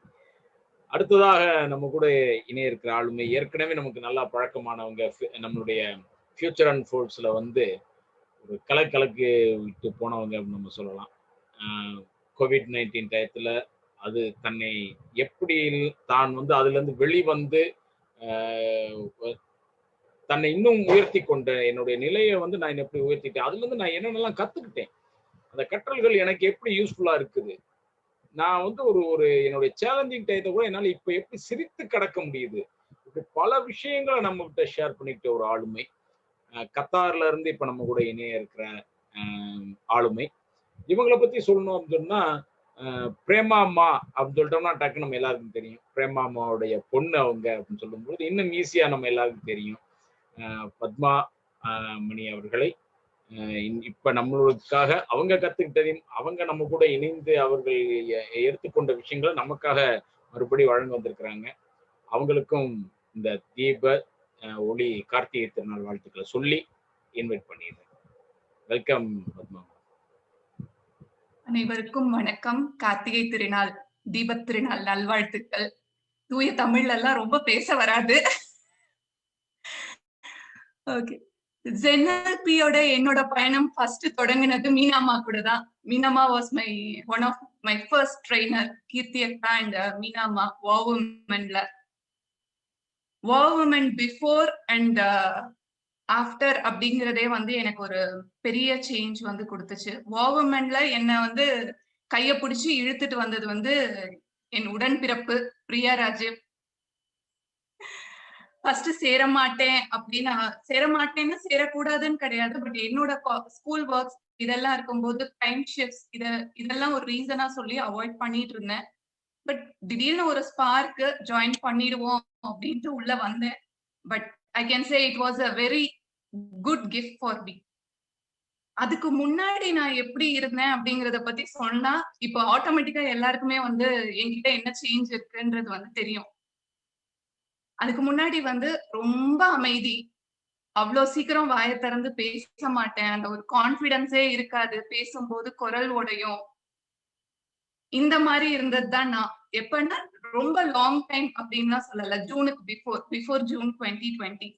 [SPEAKER 1] அடுத்ததாக நம்ம கூட இணைய இருக்கிற ஆளுமை ஏற்கனவே நமக்கு நல்லா பழக்கமானவங்க, நம்மளுடைய ஃபியூச்சர் அண்ட் ஃபோர்ஸ்ல வந்து ஒரு கலக்கு விட்டு போனவங்க அப்படின்னு நம்ம சொல்லலாம். COVID-19 டயத்துல அது தன்னை எப்படி தான் வந்து அதுல இருந்து வெளிவந்து தன்னை இன்னும் உயர்த்தி கொண்ட என்னுடைய நிலையை வந்து நான் எப்படி உயர்த்திட்டேன், அதுல இருந்து நான் என்னென்னலாம் கத்துக்கிட்டேன், அந்த கற்றல்கள் எனக்கு எப்படி யூஸ்ஃபுல்லா இருக்குது, நான் வந்து ஒரு ஒரு என்னுடைய சேலஞ்சிங் டயத்தை கூட என்னால இப்ப எப்படி சிரித்து கடக்க முடியுது, இப்படி பல விஷயங்களை நம்ம கிட்ட ஷேர் பண்ணிக்கிட்ட ஒரு ஆளுமை. கத்தார்ல இருந்து இப்ப நம்ம கூட இணைய இருக்கிற ஆளுமை. இவங்களை பத்தி சொல்லணும் அப்படின்னு சொன்னா பிரேமா அம்மா அப்படின்னு சொல்லிட்டோம்னா டக்கு நம்ம எல்லாருக்கும் தெரியும். பிரேமா அம்மாவுடைய பொண்ணு அவங்க அப்படின்னு சொல்லும்போது இன்னும் ஈஸியா நம்ம எல்லாருக்கும் தெரியும். பத்மா மணி அவர்களை இப்ப நம்மளுக்காக அவங்க கத்துக்கிட்டதையும் அவங்க நம்ம கூட இணைந்து அவர்கள் எடுத்துக்கொண்ட விஷயங்களை நமக்காக மறுபடி வழங்க வந்திருக்கிறாங்க. அவங்களுக்கும் இந்த தீப ஒளி கார்த்திகை திருநாள் வாழ்த்துக்களை சொல்லி இன்வைட் பண்ணிடுறேன். வெல்கம் பத்மா.
[SPEAKER 3] அனைவருக்கும் வணக்கம். கார்த்திகை திருநாள், தீபத் திருநாள் நல்வாழ்த்துக்கள். தூய தமிழ்ல எல்லாம் ரொம்ப பேச வராது. ஓகே, ஜென்எல்பியோட என்னோட பயணம் ஃபர்ஸ்ட் தொடங்கினது மீனாமா கூட தான். Meenama was one of my first trainer. Keerthi அக்கா அண்ட் மீனாமா வாவுமென்ல. வாவுமென் பிஃபோர் அண்ட் ஆஃப்டர் அப்படிங்கிறதே வந்து எனக்கு ஒரு பெரிய சேஞ்ச் வந்து கொடுத்துச்சு. வாவுமென்ல என்ன வந்து கைய பிடிச்சி இழுத்துட்டு வந்தது வந்து என் உடன்பிறப்பு பிரியா ராஜீவ். ஃபர்ஸ்ட் சேரமாட்டேன் அப்படின்னு, சேரமாட்டேன்னு சேரக்கூடாதுன்னு கிடையாது, பட் என்னோட ஸ்கூல் ஒர்க்ஸ் இதெல்லாம் இருக்கும்போது டைம் ஷிஃப்ட்ஸ் இதெல்லாம் ஒரு ரீசனா சொல்லி அவாய்ட் பண்ணிட்டு இருந்தேன். பட் திடீர்னு ஒரு ஸ்பார்க் ஜாயின் பண்ணிடுவோம் அப்படின்ட்டு உள்ள வந்தேன். But I can say it was a very good gift for me. அதுக்கு முன்னாடி நான் எப்படி இருந்தேன் அப்படிங்கறத பத்தி சொன்னா இப்போ ஆட்டோமேட்டிக்கா எல்லாருக்குமே வந்து என்கிட்ட என்ன சேஞ்ச் இருக்குன்றது வந்து தெரியும். அதுக்கு முன்னாடி வந்து ரொம்ப அமைதி, அவ்வளோ சீக்கிரம் வாயை திறந்து பேச மாட்டேன், அந்த ஒரு கான்பிடன்ஸே இருக்காது, பேசும்போது குரல் உடையும், இந்த மாதிரி இருந்தது தான் நான். எப்பன்னா ரொம்ப லாங் டைம் அப்படின்னு சொல்லல, ஜூனுக்கு பிஃபோர் ஜூன் 2020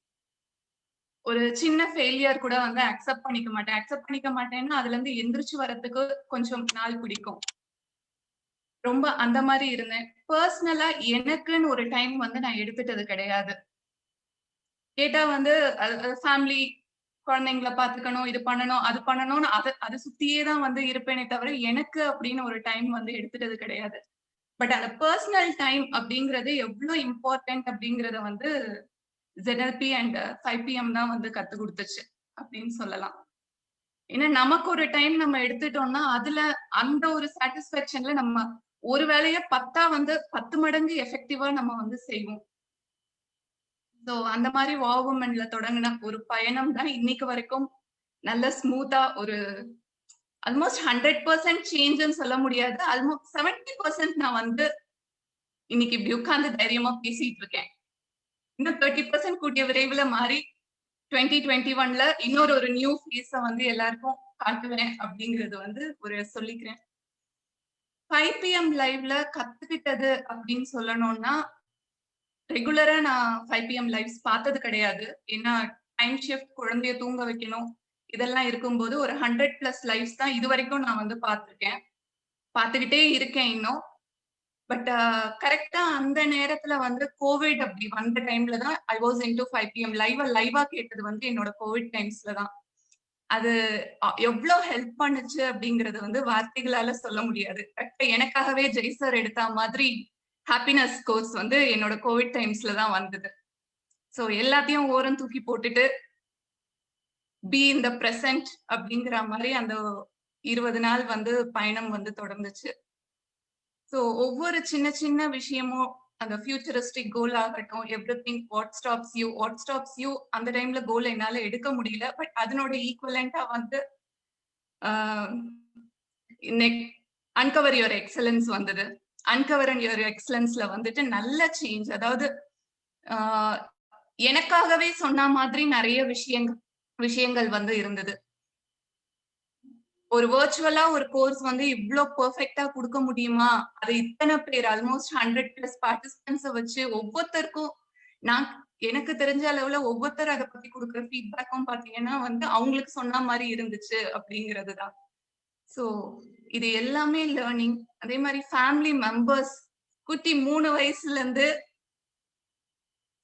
[SPEAKER 3] ஒரு சின்ன ஃபெயிலியர் கூட வந்து அக்செப்ட் பண்ணிக்க மாட்டேன்னா அதுல இருந்து எந்திரிச்சு வர்றதுக்கு கொஞ்சம் நாள் பிடிக்கும். ரொம்ப அந்த மாதிரி இருந்தேன். பர்சனலா எனக்குன்னு ஒரு டைம் வந்து நான் எடுத்துட்டது கிடையாது. கேட்டா வந்து ஃபேமிலி, குழந்தைங்களை பாத்துக்கணும், இது பண்ணணும் அது பண்ணணும்னு அது சுத்தியே தான் வந்து இருப்பேனே தவிர எனக்கு அப்படின்னு ஒரு டைம் வந்து எடுத்துட்டது கிடையாது. பட் அந்த பர்சனல் டைம் அப்படிங்கறது எவ்வளவு இம்பார்ட்டன்ட் அப்படிங்கறத வந்து ZLP அண்ட் 5PM தான் வந்து கத்து கொடுத்துச்சு அப்படின்னு சொல்லலாம். ஏன்னா நமக்கு ஒரு டைம் நம்ம எடுத்துட்டோம்னா அதுல அந்த ஒரு சாட்டிஸ்பாக்சன்ல நம்ம ஒரு வேலைய 10 மடங்கு எஃபெக்டிவா நம்ம வந்து செய்வோம். சோ அந்த மாதிரி வாவுமென்ல தொடங்கின ஒரு பயணம் தான் இன்னைக்கு வரைக்கும் நல்ல ஸ்மூத்தா ஒரு ஆல்மோஸ்ட் 100% சேஞ்சுன்னு சொல்ல முடியாது, ஆல்மோஸ்ட் 70% நான் வந்து இன்னைக்கு இப்படி உட்கார்ந்து தைரியமா பேசிட்டு இருக்கேன். இன்னும் 30% கூடிய விரைவில் மாறி 2021ல இன்னொரு நியூ ஃபேஸ வந்து எல்லாருக்கும் காட்டுவேன் அப்படிங்கிறது வந்து ஒரு சொல்லிக்கிறேன். 5PM லைவ்ல கத்துக்கிட்டது அப்படின்னு சொல்லணும்னா, ரெகுலரா நான் 5PM லைவ்ஸ் பார்த்தது கிடையாது. ஏன்னா டைம் ஷிஃப்ட், குழந்தைய தூங்க வைக்கணும், இதெல்லாம் இருக்கும்போது ஒரு 100+ லைவ்ஸ் தான் இது வரைக்கும் நான் வந்து பார்த்திருக்கேன், பார்த்துக்கிட்டே இருக்கேன் இன்னும். பட் கரெக்டா அந்த நேரத்துல வந்து கோவிட் அப்படி வந்த டைம்ல தான் ஐ வாஸ் இன்டு 5PM லைவா கேட்டது வந்து என்னோட கோவிட் டைம்ஸ்ல தான். அது எவ்வளவு ஹெல்ப் பண்ணுச்சு அப்படிங்கறது வந்து வார்த்தைகளால சொல்ல முடியாது. கரெக்டா எனக்காகவே ஜெய் சார் எடுத்த மாதிரி ஹாப்பினஸ் கோர்ஸ் வந்து என்னோட கோவிட் டைம்ஸ்ல தான் வந்தது. சோ எல்லாத்தையும் ஓரம் தூக்கி போட்டுட்டு பி இன் த பிரசன்ட் அப்படிங்கிற மாதிரி அந்த 20 நாள் வந்து பயணம் வந்து தொடர்ந்துச்சு. ஸோ ஒவ்வொரு சின்ன சின்ன விஷயமும், அந்த ஃபியூச்சரிஸ்டிக் கோல் ஆகட்டும், எவ்ரிதிங் வாட் ஸ்டாப்ஸ் யூ அந்த டைம்ல கோல் என்னால எடுக்க முடியல. பட் அதனோட ஈக்குவலண்டா வந்து அன்கவர் யுவர் எக்ஸலன்ஸ் வந்தது. அன்கவர் அண்ட் யுவர் எக்ஸலன்ஸ்ல வந்துட்டு நல்ல சேஞ்ச், அதாவது எனக்காகவே சொன்ன மாதிரி நிறைய விஷயங்கள் வந்து இருந்தது. ஒரு வர்ச்சுவலா ஒரு கோர்ஸ் வந்து இவ்வளவு பெர்ஃபெக்ட்டா கொடுக்க முடியுமா? அது இத்தனை பேர் ஆல்மோஸ்ட் 100+ பார்ட்டிசிபென்ட்ஸை வச்சு ஒவ்வொருத்தருக்கும் நான் எனக்கு தெரிஞ்ச அளவுல ஒவ்வொருத்தர் அதை பத்தி கொடுக்குற ஃபீட்பேக்கும் பாத்தீங்கன்னா வந்து அவங்களுக்கு சொன்ன மாதிரி இருந்துச்சு அப்படிங்கிறது தான். ஸோ இது எல்லாமே லேர்னிங். அதே மாதிரி ஃபேமிலி மெம்பர்ஸ், குட்டி 3 வயசுல இருந்து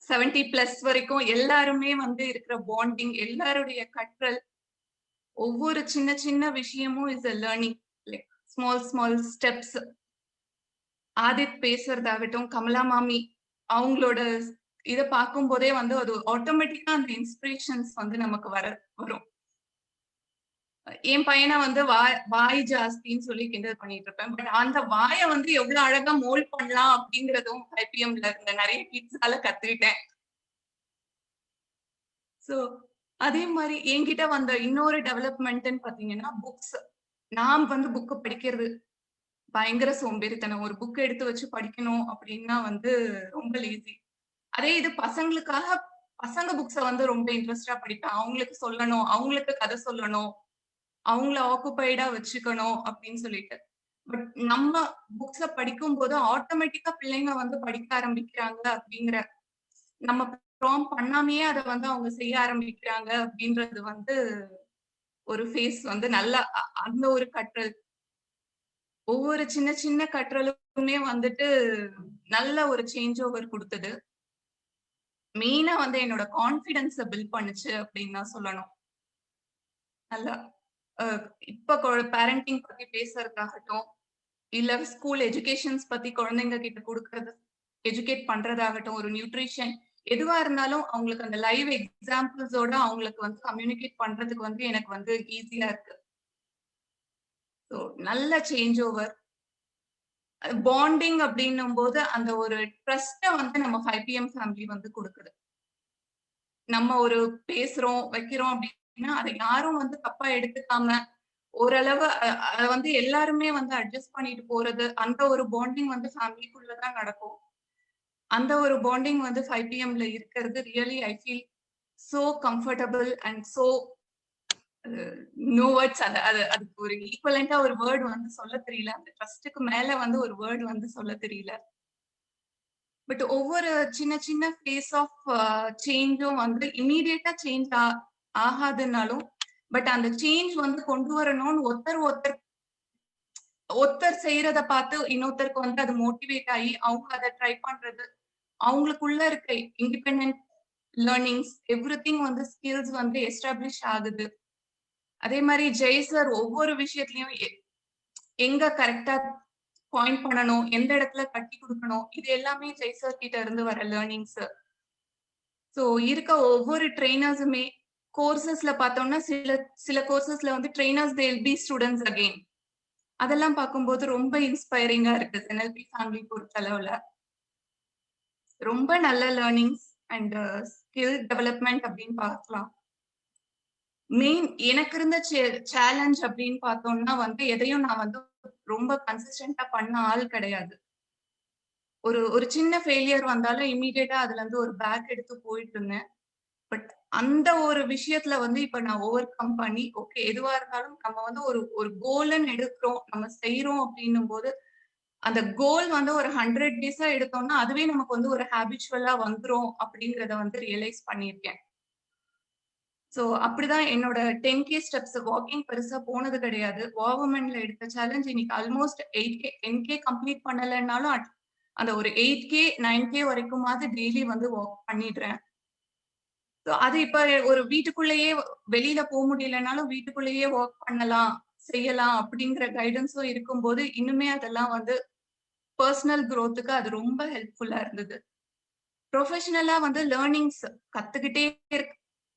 [SPEAKER 3] 70+ வரைக்கும் எல்லாருமே வந்து இருக்கிற பாண்டிங், எல்லாருடைய கற்றல், ஒவ்வொரு சின்ன சின்ன விஷயமும் is a learning, like small steps. Aadith பேசுறதாகட்டும், கமலா மாமி அவங்களோட இதை பார்க்கும் போதே வந்து அது ஆட்டோமேட்டிக்கா அந்த இன்ஸ்பிரேஷன்ஸ் வந்து நமக்கு வரும். என் பையனை வந்து வாய் ஜாஸ்தின்னு சொல்லி கிண்டல் பண்ணிட்டு இருப்பேன். பட் அந்த வாயை வந்து எவ்வளவு அழகா மோல்ட் பண்ணலாம் அப்படிங்கறதும் ஐபிஎம்ல இருந்த நிறைய கிட்ஸால கத்துக்கிட்டேன். சோ அதே மாதிரி என்கிட்ட வந்த இன்னொரு டெவலப்மெண்ட்னு பாத்தீங்கன்னா புக்ஸ். நான் வந்து புக்கு படிக்கிறது பயங்கர சோம்பேறித்தனம். ஒரு புக் எடுத்து வச்சு படிக்கணும் அப்படின்னா வந்து ரொம்ப லேசி. அதே இது பசங்களுக்காக பசங்க புக்ஸ வந்து ரொம்ப இன்ட்ரெஸ்டா படிப்பேன். அவங்களுக்கு சொல்லணும், அவங்களுக்கு கதை சொல்லணும், அவங்கள ஆக்குபைடா வச்சுக்கணும் அப்படின்னு சொல்லிட்டு. பட் நம்ம புக்ஸ படிக்கும் போது ஆட்டோமேட்டிக்கா பிள்ளைங்க வந்து படிக்க ஆரம்பிக்கிறாங்க அப்படிங்கிற, நம்ம ப்ராம்ப்ட் பண்ணாமயே அதை வந்து அவங்க செய்ய ஆரம்பிக்கிறாங்க அப்படின்றது வந்து ஒரு ஃபேஸ் வந்து நல்லா அந்த ஒரு கற்றல். ஒவ்வொரு சின்ன சின்ன கற்றலுமே வந்துட்டு நல்ல ஒரு சேஞ்ச் ஓவர் கொடுத்தது. மெயினா வந்து என்னோட கான்ஃபிடன்ஸ பில்ட் பண்ணுச்சு அப்படின்னு தான் சொல்லணும். நல்லா இப்ப பேரண்டிங் பத்தி பேசுறதாகட்டும், இல்ல ஸ்கூல் எஜுகேஷன்ஸ் பத்தி குழந்தைங்க கிட்ட கொடுக்கறது, எஜுகேட் பண்றதாகட்டும், ஒரு நியூட்ரிஷன் எதுவா இருந்தாலும் அவங்களுக்கு அந்த லைவ் எக்ஸாம்பிள்ஸோட அவங்களுக்கு வந்து கம்யூனிகேட் பண்றதுக்கு வந்து எனக்கு வந்து ஈஸியா இருக்கு. ஸோ நல்ல சேஞ்ச் ஓவர். பாண்டிங் அப்படின்னும் போது அந்த ஒரு ட்ரஸ்ட வந்து நம்ம 5PM ஃபேமிலி வந்து கொடுக்குது. நம்ம ஒரு பேசுறோம் வைக்கிறோம் அப்படின்னா அதை யாரும் வந்து தப்பா எடுத்துக்காம ஓரளவு அதை வந்து எல்லாருமே வந்து அட்ஜஸ்ட் பண்ணிட்டு போறது, அந்த ஒரு பாண்டிங் வந்து ஃபேமிலிக்குள்ளதான் நடக்கும். அந்த ஒரு பாண்டிங் வந்து 5PMல இருக்கிறது really I feel so comfortable and so no words. அதுக்கு ஒரு ஈக்குவலண்டா ஒரு வேர்டு வந்து சொல்ல தெரியல. அந்த ட்ரஸ்டுக்கு மேல வந்து ஒரு வேர்டு வந்து சொல்ல தெரியல. பட் ஒவ்வொரு சின்ன சின்ன ஃபேஸ் ஆஃப் சேஞ்சும் வந்து இமீடியட்டா சேஞ்ச் ஆகாதுன்னாலும், பட் அந்த சேஞ்ச் வந்து கொண்டு வரணும்னு ஒருத்தர் செய்யறத பார்த்து இன்னொருத்தருக்கு வந்து அது மோட்டிவேட் ஆகி அவங்க அதை ட்ரை பண்றது, அவங்களுக்குள்ள இருக்க இண்டிபெண்டன்ட் லேர்னிங்ஸ் எவ்ரிதிங் வந்து ஸ்கில்ஸ் வந்து எஸ்டாப்ளிஷ் ஆகுது. அதே மாதிரி ஜெய் சார் ஒவ்வொரு விஷயத்திலயும் எங்க கரெக்டா பாயிண்ட் பண்ணணும், எந்த இடத்துல கட்டி கொடுக்கணும், இது எல்லாமே ஜெய் சார் கிட்ட இருந்து வர லேர்னிங்ஸ். ஸோ இருக்க ஒவ்வொரு ட்ரெயினர்ஸுமே கோர்சஸ்ல பார்த்தோம்னா சில கோர்சஸ்ல வந்து trainers they'll be students again. அதெல்லாம் பார்க்கும்போது ரொம்ப இன்ஸ்பைரிங்கா இருக்கு. NLP ஃபேமிலி பொறுத்தளவுல ரொம்ப நல்ல லேர்னிங்ஸ் அண்ட் ஸ்கில் டெவலப்மெண்ட் அப்படின்னு பார்க்கலாம். மெயின் எனக்கு இருந்த சேலஞ்ச் அப்படின்னு பார்த்தோம்னா வந்து எதையும் நான் வந்து ரொம்ப கன்சிஸ்டன்டா பண்ண ஆள் கிடையாது. ஒரு சின்ன ஃபெயிலியர் வந்தாலும் இமீடியட்டா அதுல இருந்து ஒரு பேக் எடுத்து போயிட்டு இருந்தேன். பட் அந்த ஒரு விஷயத்துல வந்து இப்ப நான் ஓவர் கம் பண்ணி ஓகே எதுவா இருந்தாலும் நம்ம வந்து ஒரு கோல்னு எடுக்கிறோம், நம்ம செய்யறோம் அப்படின்னும் போது அந்த கோல் வந்து ஒரு 100 டேஸா எடுத்தோம்னா அதுவே நமக்கு வந்து ஒரு ஹேபிச்சுவலா வந்துரும் அப்படிங்கறத வந்து ரியலைஸ் பண்ணியிருக்கேன். சோ அப்படிதான் என்னோட 10K ஸ்டெப்ஸ் வாக்கிங் பெருசா போனது கிடையாது. வாவர்மென்ட்ல எடுத்த சேலஞ்ச் இன்னைக்கு ஆல்மோஸ்ட் 8K 10K கம்ப்ளீட் பண்ணலைன்னாலும் அந்த ஒரு 8K 9K வரைக்குமாவது டெய்லி வந்து வாக் பண்ணிடுறேன். அது இப்ப ஒரு வீட்டுக்குள்ளேயே வெளியில போக முடியலனாலும் வீட்டுக்குள்ளேயே வாக் பண்ணலாம், செய்யலாம் அப்படிங்கிற கைடன்ஸும் இருக்கும்போது இன்னுமே அதெல்லாம் வந்து பர்சனல் growthக்கு அது ரொம்ப ஹெல்ப்ஃபுல்லா இருந்தது. ப்ரொஃபஷனலா வந்து லேர்னிங்ஸ்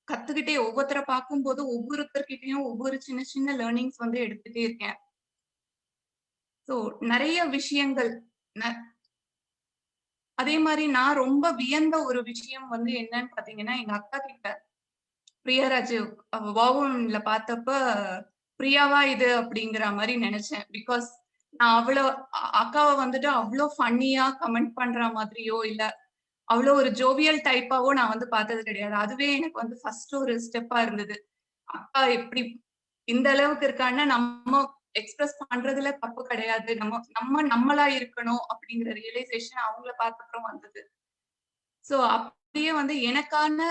[SPEAKER 3] கத்துக்கிட்டே ஒவ்வொருத்தரை பார்க்கும்போது ஒவ்வொருத்தர்கிட்டயும் ஒவ்வொரு சின்ன சின்ன லேர்னிங்ஸ் வந்து எடுத்துட்டே இருக்கேன். சோ நிறைய விஷயங்கள் அதே மாதிரி நான் ரொம்ப வியந்த ஒரு விஷயம் வந்து என்னன்னு பாத்தீங்கன்னா, எங்க அக்கா கிட்ட பிரியாராஜ் வாவன்ல பார்த்தப்ப பிரியாவா இது அப்படிங்கிற மாதிரி நினைச்சேன். பிகாஸ் நான் அவ்வளவு அக்காவை வந்துட்டு அவ்வளவு ஃபன்னியா கமெண்ட் பண்ற மாதிரியோ இல்ல அவ்வளவு ஒரு ஜோவியல் டைப்பாவோ நான் வந்து பார்த்தது கிடையாது. அதுவே எனக்கு வந்து ஃபர்ஸ்ட் ஒரு ஸ்டெப்பா இருந்தது. அக்கா எப்படி இந்த அளவுக்கு இருக்கான்னா நம்ம எக்ஸ்பிரஸ் பண்றதுல தப்பு கிடையாது, நம்ம நம்மளா இருக்கணும் அப்படிங்கிற ரியலைசேஷன் அவங்கள பார்த்தப்பறம் வந்தது. சோ அப்படியே வந்து எனக்கான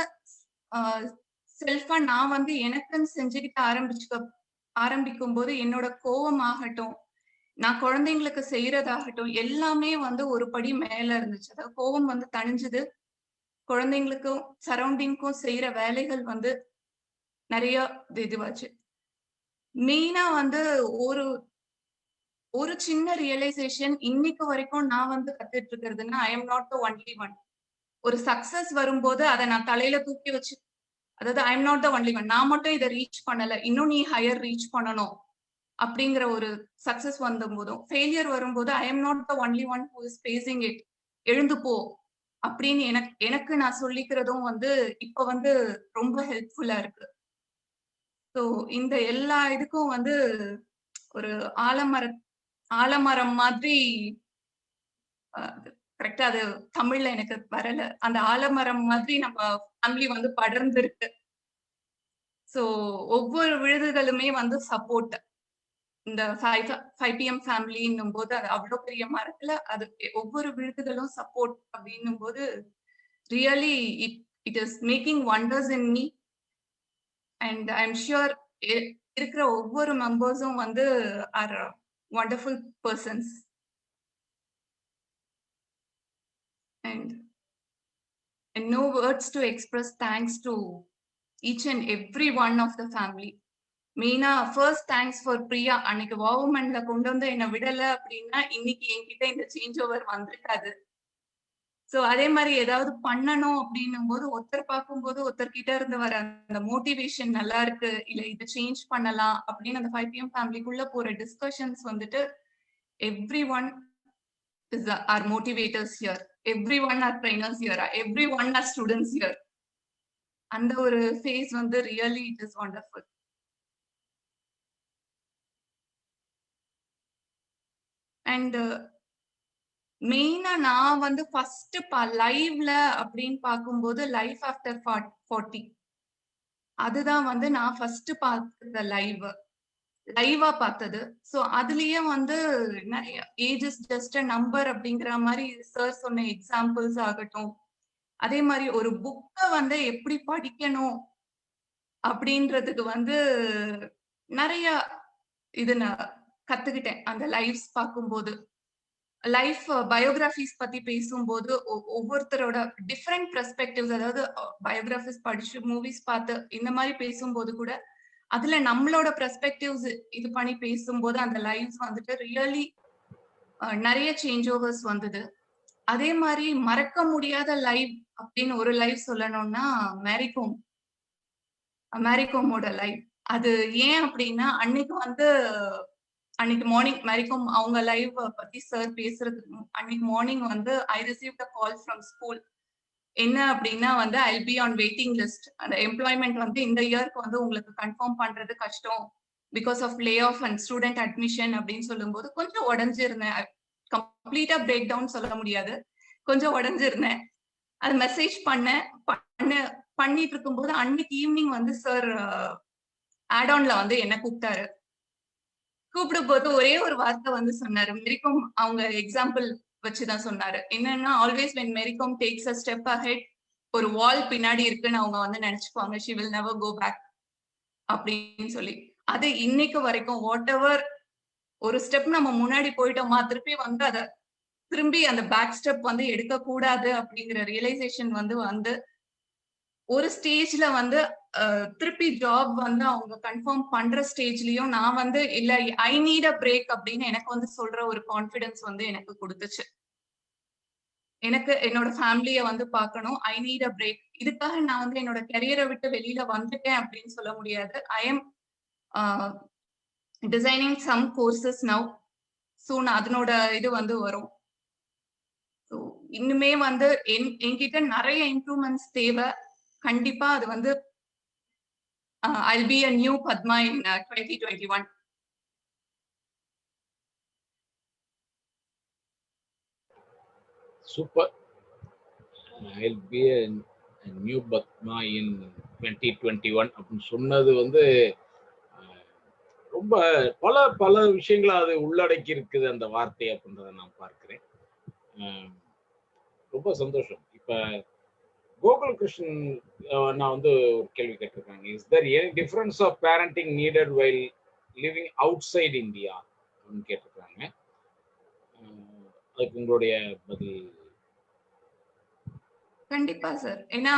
[SPEAKER 3] செல்ஃபா நான் வந்து எனக்குன்னு செஞ்சுக்கிட்டு ஆரம்பிக்கும் போது என்னோட கோவம் ஆகட்டும், நான் குழந்தைங்களுக்கு செய்யறதாகட்டும் எல்லாமே வந்து ஒரு படி மேல இருந்துச்சு. அதாவது கோவம் வந்து தணிஞ்சது, குழந்தைங்களுக்கும் சரௌண்டிங்க்கும் செய்யற வேலைகள் வந்து நிறைய இதுவாச்சு. மெயினா வந்து ஒரு சின்ன ரியலைசேஷன் இன்னைக்கு வரைக்கும் நான் வந்து கத்துட்டு இருக்கிறதுன்னா, I am not the only one. ஒரு சக்சஸ் வரும்போது அதை நான் தலையில தூக்கி வச்சு அதாவது I am not the only one, நான் மட்டும் இதை ரீச் பண்ணல, இன்னும் நீ ஹையர் ரீச் பண்ணணும் அப்படிங்கிற ஒரு சக்சஸ் வந்த போதும், ஃபெயிலியர் வரும்போது ஐ am not the only one who is facing it, எழுந்து போ அப்படின்னு எனக்கு நான் சொல்லிக்கிறதும் வந்து இப்ப வந்து ரொம்ப ஹெல்ப்ஃபுல்லா இருக்கு. ஸோ இந்த எல்லா இதுக்கும் வந்து ஒரு ஆலமரம் மாதிரி, கரெக்டா அது தமிழ்ல எனக்கு வரல, அந்த ஆலமரம் மாதிரி நம்ம ஃபேமிலி வந்து படர்ந்து இருக்கு. ஸோ ஒவ்வொரு விழுதுகளுமே வந்து சப்போர்ட். இந்த 5 PM ஃபேமிலின்னும் போது அது அவ்வளவு பெரிய மரத்துல அது ஒவ்வொரு விழுதுகளும் சப்போர்ட் அப்படின்னும் போது really it is making wonders in me. And I am sure இருக்கிற ஒவ்வொரு மெம்பர்ஸும் வந்து R wonderful persons. And no words to express thanks to each and every one of the family. மெயினா ஃபர்ஸ்ட் தேங்க்ஸ் ஃபார் பிரியா. அன்னைக்கு வாவுமன்ல கொண்டு வந்து என்ன விடல அப்படின்னா இன்னைக்கு என்கிட்ட இந்த சேஞ்ச் ஓவர் வந்திருக்காது. ஸோ அதே மாதிரி ஏதாவது பண்ணணும் அப்படின்னும் போது ஒருத்தர் பார்க்கும்போது ஒருத்தர்கிட்ட இருந்து வர அந்த மோட்டிவேஷன் நல்லா இருக்கு, இல்ல இது சேஞ்ச் பண்ணலாம் அப்படின்னு அந்த 5 PM ஃபேமிலிக்குள்ள போற டிஸ்கஷன்ஸ் வந்துட்டு every one is our motivators here, everyone are trainers here, everyone are students here. அந்த ஒரு phase வந்து really it is wonderful. And மெயினா நான் வந்து ஃபர்ஸ்ட் லைவ்ல அப்படின்னு பார்க்கும்போது லைஃப் ஆஃப்டர் 40 அதுதான் வந்து நான் ஃபர்ஸ்ட் பார்த்த லைவா பார்த்தது. ஸோ அதுலயே வந்து age is just a number அப்படிங்கிற மாதிரி சார் சொன்ன எக்ஸாம்பிள்ஸ் ஆகட்டும், அதே மாதிரி ஒரு புக்கை வந்து எப்படி படிக்கணும் அப்படின்றதுக்கு வந்து நிறைய இது நான் கத்துக்கிட்டேன் அந்த லைவ்ஸ் பார்க்கும்போது. லைஃப் பயோகிராஃபிஸ் பத்தி பேசும்போது ஒவ்வொருத்தரோட டிஃப்ரெண்ட் பெர்ஸ்பெக்டிவ்ஸ், அதாவது பயோகிராஃபிஸ் படிச்சு மூவிஸ் பார்த்து இந்த மாதிரி பேசும்போது கூட அதுல நம்மளோட பெர்ஸ்பெக்டிவ்ஸ் இது பண்ணி பேசும்போது அந்த லைவ்ஸ் வந்துட்டு ரியலி நிறைய சேஞ்ச் ஓவர்ஸ் வந்தது. அதே மாதிரி மறக்க முடியாத லைவ் அப்படின்னு ஒரு லைவ் சொல்லணும்னா மேரிகோமோட லைவ். அது ஏன் அப்படின்னா அன்னைக்கு மார்னிங் மேரிகோம் அவங்க லைவ் பத்தி சார் பேசுறதுக்கு அன்னைக்கு மார்னிங் வந்து I received a call from school. என்ன அப்படின்னா வந்து I be on waiting list, அந்த எம்ப்ளாய்மெண்ட் வந்து இந்த இயர்க்கு வந்து உங்களுக்கு கன்ஃபார்ம் பண்றது கஷ்டம் because of lay off and student admission அப்படின்னு சொல்லும்போது கொஞ்சம் உடஞ்சிருந்தேன். கம்ப்ளீட்டா பிரேக் டவுன் சொல்ல முடியாது, கொஞ்சம் உடஞ்சிருந்தேன். அது மெசேஜ் பண்ணிட்டு இருக்கும்போது அன்னைக்கு ஈவினிங் வந்து சார் ஆட்-ஆன்ல வந்து என்ன கூப்பிடும் போது ஒரே ஒரு வார்த்தை வந்து சொன்னாரு. மேரிகோம் அவங்க எக்ஸாம்பிள் வச்சுதான் சொன்னாரு. என்னன்னா, always when Mary Kom takes a step ahead, ஒரு வால் பின்னாடி இருக்குன்னு அவங்க வந்து நினைச்சுப்பாங்க, she will never go back அப்படின்னு சொல்லி. அது இன்னைக்கு வரைக்கும் வாட் எவர் ஒரு ஸ்டெப் நம்ம முன்னாடி போயிட்டோமா திருப்பி வந்து அதை திரும்பி அந்த பேக் ஸ்டெப் வந்து எடுக்க கூடாது அப்படிங்கிற ரியலைசேஷன் வந்து ஒரு ஸ்டேஜ்ல வந்து திருப்பி ஜாப் வந்து அவங்க கன்ஃபார்ம் பண்ற ஸ்டேஜ்லயும் நான் வந்து இல்ல ஐ நீட் அ பிரேக் அப்படின்னு எனக்கு வந்து சொல்ற ஒரு கான்பிடன்ஸ் வந்து எனக்கு கொடுத்துச்சு. எனக்கு என்னோட ஃபேமிலிய வந்து பார்க்கணும், ஐ நீட் அ பிரேக். இதுக்காக நான் வந்து என்னோட கெரியரை விட்டு வெளியில வந்துட்டேன் அப்படின்னு சொல்ல முடியாது. I am designing some courses now, soon அதனோட இது வந்து வரும். ஸோ இன்னுமே வந்து என்கிட்ட நிறைய இம்ப்ரூவ்மெண்ட்ஸ் தேவை. கண்டிப்பா அது வந்து I'll be a new Padma in 2021.
[SPEAKER 1] Super. I'll be a new Padma in 2021 அப்படின்னு சொன்னது வந்து ரொம்ப பல விஷயங்களை அது உள்ளடக்கி இருக்குது அந்த வார்த்தை அப்படின்றத நான் பார்க்கிறேன். ரொம்ப சந்தோஷம். இப்ப கோகுல் கிருஷ்ணன் நான் வந்து ஒரு கேள்வி கேட்டிருக்காங்க. Is there any difference of parenting needed while living outside India அப்படின்னு கேட்டிருக்காங்க. அதுக்கு உங்களுடைய பதில்?
[SPEAKER 3] கண்டிப்பா சார். ஏன்னா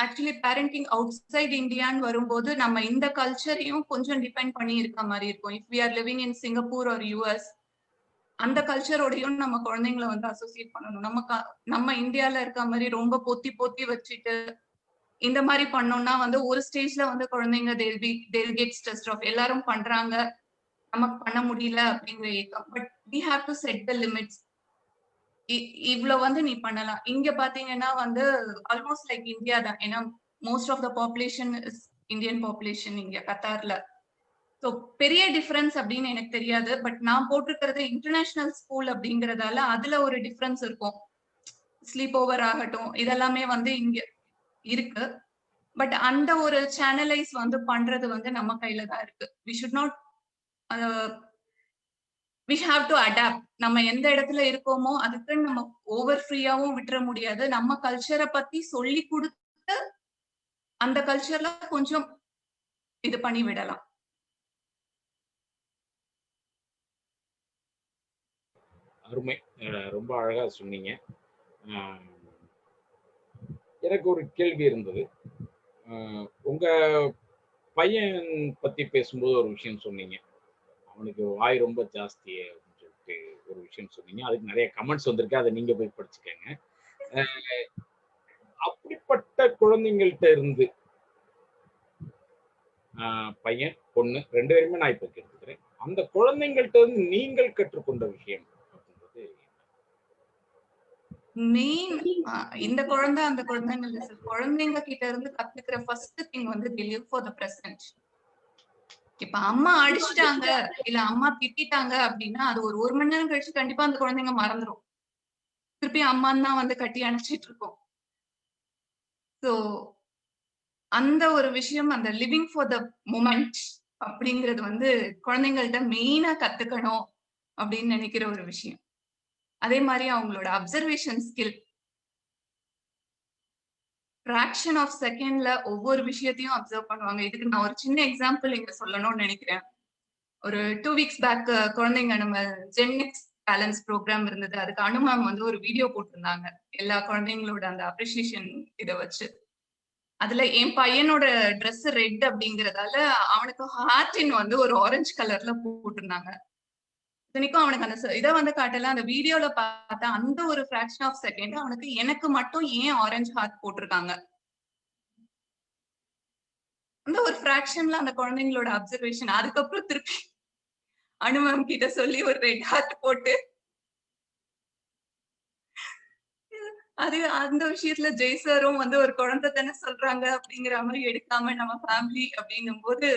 [SPEAKER 3] ஆக்சுவலி பேரண்டிங் அவுட் சைட் இந்தியான்னு வரும்போது நம்ம இந்த கல்ச்சரையும் கொஞ்சம் டிபெண்ட் பண்ணி இருக்க மாதிரி இருக்கும். If we are living in Singapore or US, அந்த கல்ச்சரோடையும் நம்ம குழந்தைங்களை வந்து அசோசியேட் பண்ணணும். நம்ம இந்தியால இருக்க மாதிரி ரொம்ப பொத்தி வச்சுட்டு இந்த மாதிரி பண்ணோம்னா வந்து ஒரு ஸ்டேஜ்ல வந்து குழந்தைங்க they'll get stressed off. எல்லாரும் பண்றாங்க, நமக்கு பண்ண முடியல அப்படிங்கிற ஏக்கம். But we have to set the limits. இவ்வளவு வந்து நீ பண்ணலாம். இங்க பாத்தீங்கன்னா வந்து ஆல்மோஸ்ட் லைக் இந்தியா தான். ஏன்னா most of the population is Indian population இங்க கத்தார்ல. ஸோ பெரிய டிஃபரன்ஸ் அப்படின்னு எனக்கு தெரியாது. பட் நான் போட்டிருக்கிறது இன்டர்நேஷனல் ஸ்கூல் அப்படிங்கறதால அதுல ஒரு டிஃபரன்ஸ் இருக்கும். ஸ்லீப் ஓவர் ஆகட்டும், இதெல்லாமே வந்து இங்க இருக்கு. பட் அந்த ஒரு சேனலைஸ் வந்து பண்றது வந்து நம்ம கையில தான் இருக்கு. We should not we have to adapt. நம்ம எந்த இடத்துல இருக்கோமோ அதுக்கு நம்ம ஓவர் ஃப்ரீயாவும் விட்டுற முடியாது. நம்ம கல்ச்சரை பத்தி சொல்லி கொடுத்து அந்த கல்ச்சர்ல கொஞ்சம் இது பண்ணி விடலாம்.
[SPEAKER 1] அருமை. ரொம்ப அழகா சொன்னீங்க. எனக்கு ஒரு கேள்வி இருந்தது. உங்க பையன் பத்தி பேசும்போது ஒரு விஷயம் சொன்னீங்க. அவனுக்கு வாய் ரொம்ப ஜாஸ்தி அப்படின்னு சொல்லிட்டு ஒரு விஷயம் சொன்னீங்க. அதுக்கு நிறைய கமெண்ட்ஸ் வந்திருக்கு. அதை நீங்க போய் படிச்சுக்கங்க. அப்படிப்பட்ட குழந்தைங்கள்ட்ட இருந்து பையன் பொண்ணு 2 பேருமே நான் இப்ப எடுத்துக்கிறேன். அந்த குழந்தைங்கள்ட்ட இருந்து நீங்கள் கற்றுக்கொண்ட விஷயம் அப்படின்றது
[SPEAKER 3] மெயின் இந்த குழந்தை அந்த குழந்தைங்க இல்ல சார். குழந்தைங்க கிட்ட இருந்து கத்துக்கிற ஃபர்ஸ்ட் திங் வந்து they live for the present. இப்ப அம்மா அடிச்சுட்டாங்க இல்ல அம்மா திட்டாங்க அப்படின்னா அது ஒரு மணி நேரம் கழிச்சு கண்டிப்பா அந்த குழந்தைங்க மறந்துடும். திருப்பி அம்மான்னு தான் வந்து கட்டி அணைச்சிட்டு இருக்கோம். சோ அந்த ஒரு விஷயம், அந்த லிவிங் ஃபார் த மொமெண்ட் அப்படிங்கிறது வந்து குழந்தைங்கள்ட்ட மெயினா கத்துக்கணும் அப்படின்னு நினைக்கிற ஒரு விஷயம். அதே மாதிரி அவங்களோட அப்சர்வேஷன் ஸ்கில், ஃபிராக்ஷன் ஆஃப் செகண்ட்ல ஒவ்வொரு விஷயத்தையும் அப்சர்வ் பண்ணுவாங்க. இதுக்கு நான் ஒரு சின்ன எக்ஸாம்பிள் இங்க சொல்லணும்னு நினைக்கிறேன். ஒரு 2 வீக்ஸ் பேக் குழந்தைங்க நம்ம ஜென்னிக்ஸ் பேலன்ஸ் ப்ரோக்ராம் இருந்தது. அதுக்கு அனுமாம் வந்து ஒரு வீடியோ போட்டிருந்தாங்க எல்லா குழந்தைங்களோட அந்த அப்ரிசியேஷன் இதை வச்சு. அதுல என் பையனோட ட்ரெஸ் ரெட் அப்படிங்கறதால அவனுக்கு ஹார்டின் வந்து ஒரு ஆரஞ்சு கலர்ல போட்டிருந்தாங்க. இத்தனைக்கும் அவனுக்கு அந்த இதை வந்து காட்டல. அந்த வீடியோல பார்த்தா அந்த ஒரு ஃபிராக்ஷன் ஆஃப் செகண்ட் அவனுக்கு எனக்கு மட்டும் ஏன் ஆரஞ்சு ஹார்ட் போட்டிருக்காங்க, அந்த ஒரு ஃபிராக்ஷன்ல அந்த குழந்தைங்களோட அப்சர்வேஷன். அதுக்கப்புறம் திருப்பி அனுமம் கிட்ட சொல்லி ஒரு ரெட் ஹார்ட் போட்டு அது அந்த விஷயத்துல ஜெய்சரும் வந்து ஒரு குழந்தை தானே சொல்றாங்க அப்படிங்கிற மாதிரி எடுக்காம நம்ம ஃபேமிலி அப்படிங்கும் போது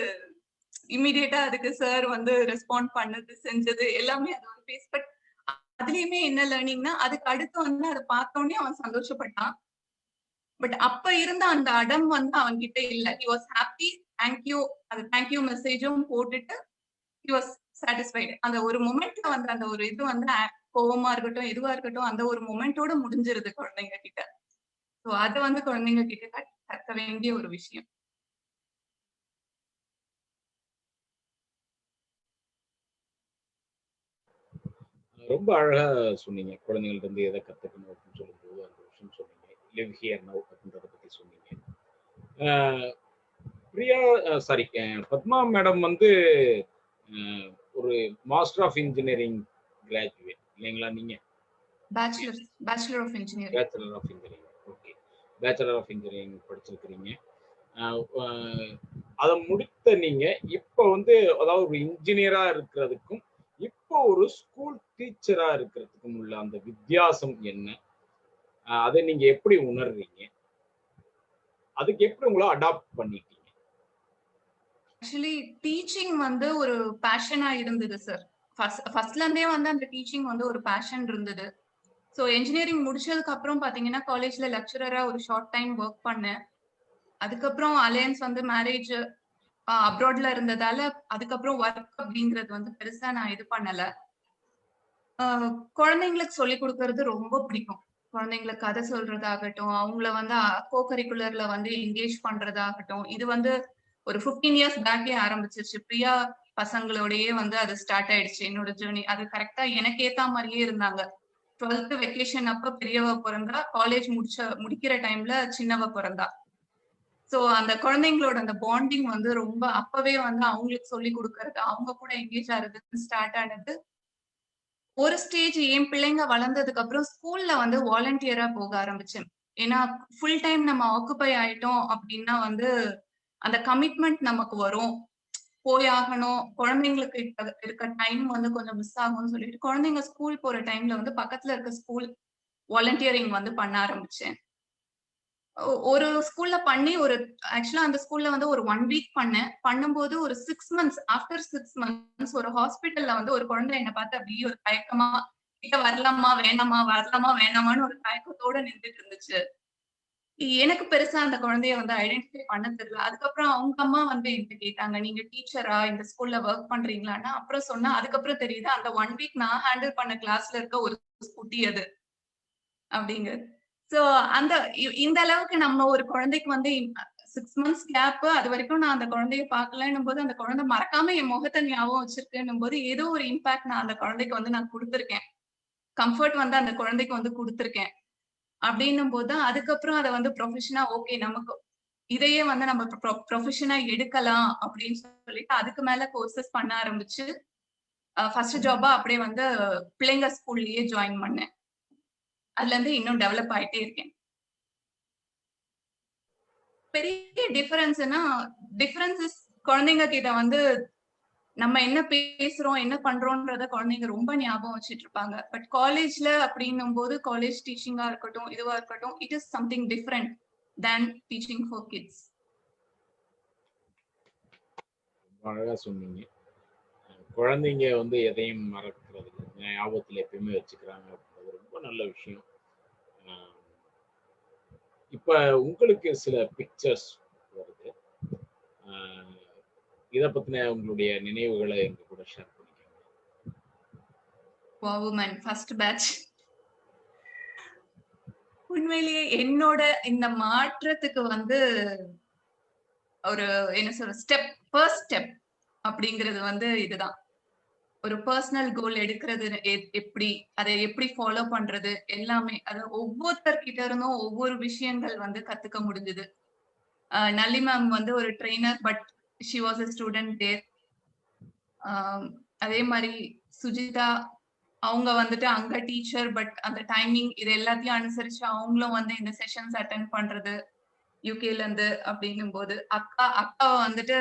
[SPEAKER 3] இம்மிடியேட்டா அதுக்கு சார் வந்து ரெஸ்பாண்ட் பண்ணது செஞ்சது எல்லாமே அது ஒரு பேஸ். பட் அதுலயுமே என்ன லேர்னிங்னா அதுக்கு அடுத்து வந்து அதை பார்த்தோன்னே அவன் சந்தோஷப்பட்டான். பட் அப்ப இருந்த அந்த அடம் வந்து அவன் கிட்ட இல்ல. ஹி வாஸ் ஹாப்பி, தேங்க்யூ, அது தேங்க்யூ மெசேஜும் போட்டுட்டு ஹி வாஸ் சாட்டிஸ்ஃபைடு. அந்த ஒரு மொமெண்ட்ல வந்து அந்த ஒரு இது வந்து கோவமா இருக்கட்டும் எதுவா இருக்கட்டும் அந்த ஒரு மொமெண்டோட முடிஞ்சிருது குழந்தைங்க கிட்ட. சோ அது வந்து குழந்தைங்க கிட்ட கற்க வேண்டிய ஒரு விஷயம்.
[SPEAKER 1] ரொம்ப அழகா சொன்னீங்க. குழந்தைங்கள்ட்ட இருந்து எதை கத்துக்கணும் அப்படின்னு சொல்லும்போது அந்த விஷயம் சொன்னீங்க. லிவ் ஹியர் நவ் அப்படின்றத பத்தி சொன்னீங்க. பிரியா சாரி பத்மா மேடம் வந்து ஒரு மாஸ்டர் ஆஃப் இன்ஜினியரிங் கிராஜுவேட் இல்லைங்களா? நீங்க
[SPEAKER 3] bachelor of engineering.
[SPEAKER 1] Bachelor of engineering. Okay, bachelor of engineering படிச்சிருக்கிறீங்க. அதை முடித்த நீங்க இப்போ வந்து அதாவது ஒரு இன்ஜினியரா இருக்கிறதுக்கும் இப்போ ஒரு ஸ்கூல் டீச்சரா இருக்கிறதுக்கும் உள்ள அந்த வித்தியாசம் என்ன? அதை நீங்க எப்படி உணர்றீங்க? அதுக்கு எப்படி உங்களை அடாப்ட் பண்ணிட்டீங்க?
[SPEAKER 3] ஆக்சுவலி டீச்சிங் வந்து ஒரு பேஷனா இருந்தது சார். ஃபர்ஸ்ட்ல இருந்தே வந்து அந்த டீச்சிங் வந்து ஒரு பேஷன் இருந்தது. ஸோ என்ஜினியரிங் முடிச்சதுக்கு அப்புறம் பாத்தீங்கன்னா காலேஜ்ல லெக்சரரா ஒரு ஷார்ட் டைம் ஒர்க் பண்ணேன். அதுக்கப்புறம் அலையன்ஸ் வந்து மேரேஜ் அப்ராட்ல இருந்ததால அதுக்கப்புறம் ஒர்க் அப்படிங்கிறது வந்து பெருசா நான் இது பண்ணல. குழந்தைங்களுக்கு சொல்லி கொடுக்கறது ரொம்ப பிடிக்கும். குழந்தைங்களுக்கு கதை சொல்றதாகட்டும், அவங்கள வந்து கோ கரிக்குலர்ல வந்து என்கேஜ் பண்றதாகட்டும், இது வந்து ஒரு 15 இயர்ஸ் பேக்கே ஆரம்பிச்சிருச்சு. பிரியா பசங்களோடயே வந்து அது ஸ்டார்ட் ஆயிடுச்சு என்னோட ஜேர்னி. அது கரெக்டா எனக்கு ஏத்த மாதிரியே இருந்தாங்க. 12th வெக்கேஷன் அப்ப பெரியவ பிறந்தா, காலேஜ் முடிக்கிற டைம்ல சின்னவ பிறந்தா. சோ அந்த குழந்தைங்களோட அந்த பாண்டிங் வந்து ரொம்ப அப்பவே வந்து அவங்களுக்கு சொல்லி கொடுக்கறது, அவங்க கூட என்கேஜ் ஆகுறது ஸ்டார்ட் ஆனது. ஒரு ஸ்டேஜ் என் பிள்ளைங்க வளர்ந்ததுக்கு அப்புறம் ஸ்கூல்ல வந்து வாலண்டியரா போக ஆரம்பிச்சேன். ஏன்னா ஃபுல் டைம் நம்ம ஆக்குபை ஆயிட்டோம் அப்படின்னா வந்து அந்த கமிட்மெண்ட் நமக்கு வரும். போய் ஆகணும், குழந்தைங்களுக்கு இருக்க டைம் வந்து கொஞ்சம் மிஸ் ஆகும்னு சொல்லிட்டு குழந்தைங்க ஸ்கூல் போற டைம்ல வந்து பக்கத்துல இருக்க ஸ்கூல் வாலண்டியரிங் வந்து பண்ண ஆரம்பிச்சேன். ஒரு ஸ்கூல்ல பண்ணி ஆக்சுவலா அந்த ஸ்கூல்ல வந்து ஒரு 1 வீக் பண்ணேன். பண்ணும்போது ஒரு 6 மந்த்ஸ் ஆஃப்டர் 6 மந்த்ஸ் ஒரு ஹாஸ்பிட்டல்ல வந்து ஒரு குழந்தை என்ன பார்த்து அப்படியே ஒரு தயக்கமா, கிட்ட வரலாமா வேணாமா, வரலாமா வேணாமான்னு ஒரு தயக்கத்தோட நின்னுட்டு இருந்துச்சு. எனக்கு பெருசா அந்த குழந்தைய வந்து ஐடென்டிஃபை பண்ண தெரியல. அதுக்கப்புறம் அவங்க அம்மா வந்து என்கிட்ட கேட்டாங்க, "நீங்க டீச்சரா? இந்த ஸ்கூல்ல வொர்க் பண்றீங்களான்னா?" அப்புறம் சொன்னா, அதுக்கப்புறம் தெரியுது அந்த 1 வீக் நான் ஹேண்டில் பண்ண கிளாஸ்ல இருக்க ஒரு குட்டி அது அப்படிங்கிறது. சோ அந்த இந்த அளவுக்கு நம்ம ஒரு குழந்தைக்கு வந்து 6 மந்த்ஸ் கேப் அது வரைக்கும் நான் அந்த குழந்தைய பார்க்கலன்னும் போது, அந்த குழந்தை மறக்காம என் முகத்த ஞாபகம் வச்சிருக்குன்னும் போது, ஏதோ ஒரு இம்பாக்ட் நான் அந்த குழந்தைக்கு வந்து நான் குடுத்திருக்கேன். கம்ஃபர்ட் வந்து அந்த குழந்தைக்கு வந்து குடுத்திருக்கேன். அப்படின்னும் போது தான் அதுக்கப்புறம் அத வந்து ப்ரொஃபஷனா ஓகே நமக்கு இதையே வந்து நம்ம ப்ரொஃபஷனா எடுக்கலாம் அப்படின்னு சொல்லிட்டு அதுக்கு மேல கோர்சஸ் பண்ண ஆரம்பிச்சு ஃபர்ஸ்ட் ஜாபா அப்படியே வந்து பிள்ளைங்க ஸ்கூல்லயே ஜாயின் பண்ணேன். அதுல இருந்து இன்னும் டெவலப் ஆயிட்டே இருக்கேன். பெரிய டிஃபரன்சஸ் குழந்தைங்க கிட்ட வந்து நம்ம என்ன பேசுறோம் என்ன பண்றோம்ன்றத குழந்தைங்க ரொம்ப ஞாபகம் வச்சுட்டு இருப்பாங்க. பட் காலேஜ்ல அப்படின்னும் போது காலேஜ் டீச்சிங்கா இருக்கட்டும் இதுவா இருக்கட்டும் it is something different than teaching for kids.
[SPEAKER 1] அழகா சொன்னீங்க. குழந்தைங்க வந்து எதையும் மறக்கிறது இல்ல. ஞாபகத்துல எப்பயுமே வச்சுக்கிறாங்க அப்படின்றது ரொம்ப நல்ல விஷயம். அஹ் இப்ப உங்களுக்கு சில பிக்சர்ஸ் வருது. அஹ் இத பத்தின உங்களுடைய நினைவுகளை எங்க கூட ஷேர் பண்ணிக்கோங்க.
[SPEAKER 3] வாவுமன் ஃபர்ஸ்ட் பேட்ச். உண்மையிலேயே என்னோட இந்த மாற்றத்துக்கு வந்து ஒரு என்ன சொல்ற ஃபர்ஸ்ட் ஸ்டெப் அப்படிங்கிறது வந்து இதுதான். ஒரு பர்சனல் கோல் எடுக்கிறது எப்படி அதை எப்படி ஃபாலோ பண்றது எல்லாமே அது ஒவ்வொருத்தர்கிட்ட இருந்தும் ஒவ்வொரு விஷயங்கள் வந்து கத்துக்க முடிஞ்சது. நல்லி மேம் வந்து ஒரு trainer but she was a student there. அதே மாதிரி சுஜிதா அவங்க வந்துட்டு அங்க டீச்சர் பட் அந்த டைமிங் இது எல்லாத்தையும் அனுசரிச்சு அவங்களும் வந்து இந்த செஷன்ஸ் அட்டென்ட் பண்றது யூகேல இருந்து அப்படின்னும் போது அக்காவை வந்துட்டு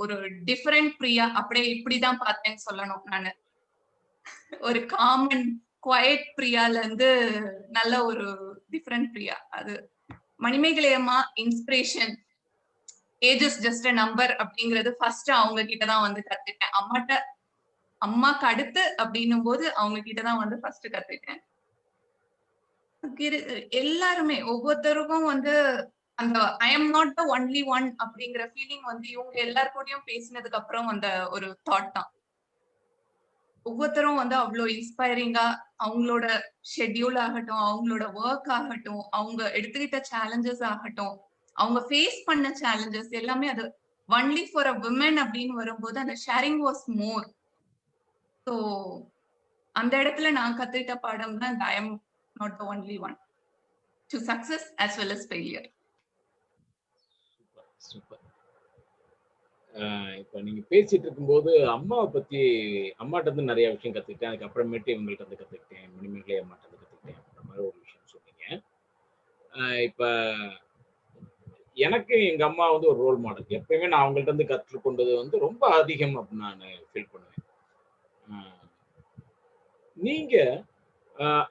[SPEAKER 3] ஒரு டிஃபரெண்ட் பிரியா அப்படியே இப்படிதான் பார்த்தேன்னு சொல்லணும் நானு. ஒரு காமன் குவயட் பிரியால இருந்து நல்ல ஒரு டிஃபரெண்ட் பிரியா. அது மணிமேகலை அம்மா inspiration. Age is just a number அப்படிங்கிறது ஃபர்ஸ்ட் அவங்க கிட்டதான் வந்து கத்துட்டேன். அம்மாக்கு அடுத்து அப்படின்னும் போது அவங்க கிட்டதான் வந்து ஃபர்ஸ்ட் கத்துட்டேன். எல்லாருமே ஒவ்வொருத்தருக்கும் வந்து அந்த ஐ am not the only one அப்படிங்கிற ஃபீலிங் வந்து இவங்க எல்லாருக்கூடயும் பேசினதுக்கு அப்புறம் அந்த ஒரு தாட் தான். ஒவ்வொருத்தரும் வந்து அவ்வளவு இன்ஸ்பைரிங்கா அவங்களோட ஷெட்யூல் ஆகட்டும் அவங்களோட ஒர்க் ஆகட்டும் அவங்க எடுத்துக்கிட்ட சேலஞ்சஸ் ஆகட்டும் அவங்க ஃபேஸ் பண்ண சேலஞ்சஸ் எல்லாமே அது ஒன்லி ஃபார் அ விமன் அப்படின்னு வரும்போது அந்த ஷேரிங் வாஸ் மோர். ஸோ அந்த இடத்துல நான் கத்துக்கிட்ட பாடம் தான் I am not the only one to success as well as failure.
[SPEAKER 1] Super. இப்ப நீங்க பேசிட்டு இருக்கும்போது அம்மாவை பத்தி அம்மாட்ட இருந்து நிறைய விஷயம் கத்துக்கிட்டேன். அதுக்கப்புறமேட்டு இவங்கள்ட்ட இருந்து கத்துக்கிட்டேன். மணிமேகலை அம்மாட்ட இருந்து கத்துக்கிட்டேன் அப்படின்ற மாதிரி ஒரு விஷயம் சொன்னீங்க. இப்ப எனக்கு எங்க அம்மா வந்து ஒரு ரோல் மாடல். எப்பயுமே நான் அவங்கள்ட்ட இருந்து கற்றுக்கொண்டது வந்து ரொம்ப அதிகம் அப்படின்னு நான் ஃபீல் பண்ணுவேன். நீங்க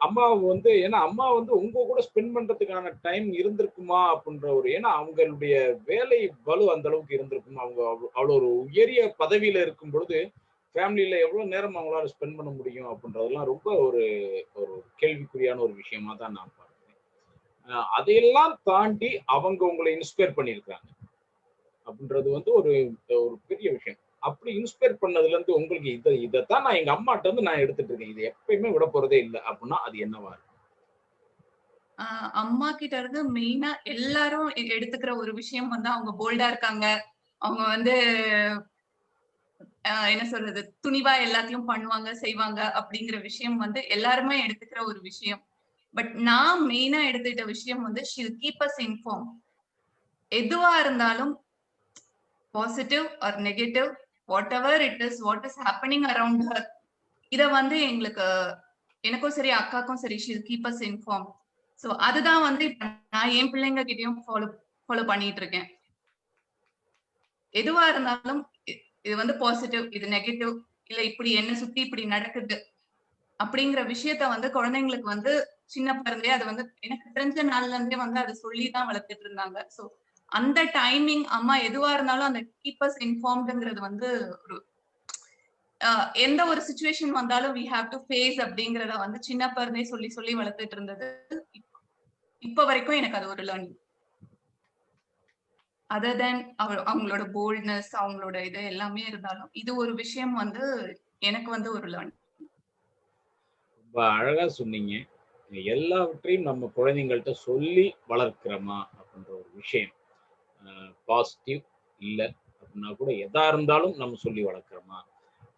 [SPEAKER 1] அம்மா வந்து ஏன்னா அம்மா வந்து உங்க கூட ஸ்பெண்ட் பண்றதுக்கான டைம் இருந்திருக்குமா அப்படின்ற ஒரு ஏன்னா அவங்களுடைய வேலை பளு அந்த அளவுக்கு இருந்திருக்கும். அவங்க அவ்வளோ ஒரு உயரிய பதவியில இருக்கும் பொழுது ஃபேமிலியில எவ்வளவு நேரம் அவங்களால ஸ்பெண்ட் பண்ண முடியும் அப்படின்றதெல்லாம் ரொம்ப ஒரு ஒரு கேள்விக்குறியான ஒரு விஷயமா தான் நான் பார்க்கிறேன். அதையெல்லாம் தாண்டி அவங்க உங்களை இன்ஸ்பயர் பண்ணியிருக்காங்க அப்படின்றது வந்து ஒரு ஒரு பெரிய விஷயம். அப்படி இன்ஸ்பயர் பண்ணதுல இருந்து உங்களுக்கு இதைத்தான் நான் எங்க அம்மாட்ட இருந்து நான் எடுத்துட்டு இருக்கேன், இது எப்பயுமே விட போறதே இல்லை அப்படின்னா அது என்னவா இருக்கு?
[SPEAKER 3] அம்மா கிட்ட இருந்து மெயினா எல்லாரும் எடுத்துக்கிற ஒரு விஷயம் வந்து அவங்க போல்டா இருக்காங்க. அவங்க வந்து என்ன சொல்றது துணிவா எல்லாத்தையும் பண்ணுவாங்க செய்வாங்க அப்படிங்கிற விஷயம் வந்து எல்லாருமே எடுத்துக்கிற ஒரு விஷயம். பட் நான் மெயினா எடுத்துக்கிட்ட விஷயம் வந்து ஷீல் கீப் அஸ் இன்ஃபார்ம். எதுவா இருந்தாலும் positive or negative whatever it is what is happening around her இத வந்து எனக்கும் சரி அக்காக்கும் சரி she'll keep us informed. So அதுதான் வந்து இப்ப நான் என் பிள்ளைங்க கிட்டயும் ஃபாலோ பண்ணிட்டு இருக்கேன். எதுவா இருந்தாலும் இது வந்து பாசிட்டிவ், இது நெகட்டிவ், இல்ல இப்படி என்ன சுத்தி இப்படி நடக்குது அப்படிங்கிற விஷயத்த வந்து குழந்தைங்களுக்கு வந்து சின்ன பிறந்தே அது வந்து எனக்கு தெரிஞ்ச நாள்ல இருந்தே வந்து அதை சொல்லிதான் வளர்த்துட்டு இருந்தாங்க. சோ அந்த டைமிங் அம்மா எதுவா இருந்தாலும் அந்த கீப்பர்ஸ் இன்ஃபார்ம்டுங்கிறது வந்து ஒரு எந்த ஒரு சுச்சுவேஷன் வந்தாலும் we have to face அப்படிங்கறத வந்து சின்ன பிறந்தே சொல்லி சொல்லி வளர்த்துட்டு இருந்தது இப்ப வரைக்கும் எனக்கு அது ஒரு லேர்னிங். அதர் தென் அவங்களோட போல்ட்னஸ், அவங்களோட இது எல்லாமே இருந்தாலும் இது ஒரு விஷயம் வந்து எனக்கு வந்து ஒரு லேர்னிங்.
[SPEAKER 1] ரொம்ப அழகா சொன்னீங்க. எல்லாவற்றையும் நம்ம குழந்தைங்கள்ட்ட சொல்லி வளர்க்கிறோமா அப்படின்ற ஒரு விஷயம். பாசிட்டிவ் இல்ல அப்படின்னா கூட எதா இருந்தாலும் நம்ம சொல்லி வளர்க்கிறோமா?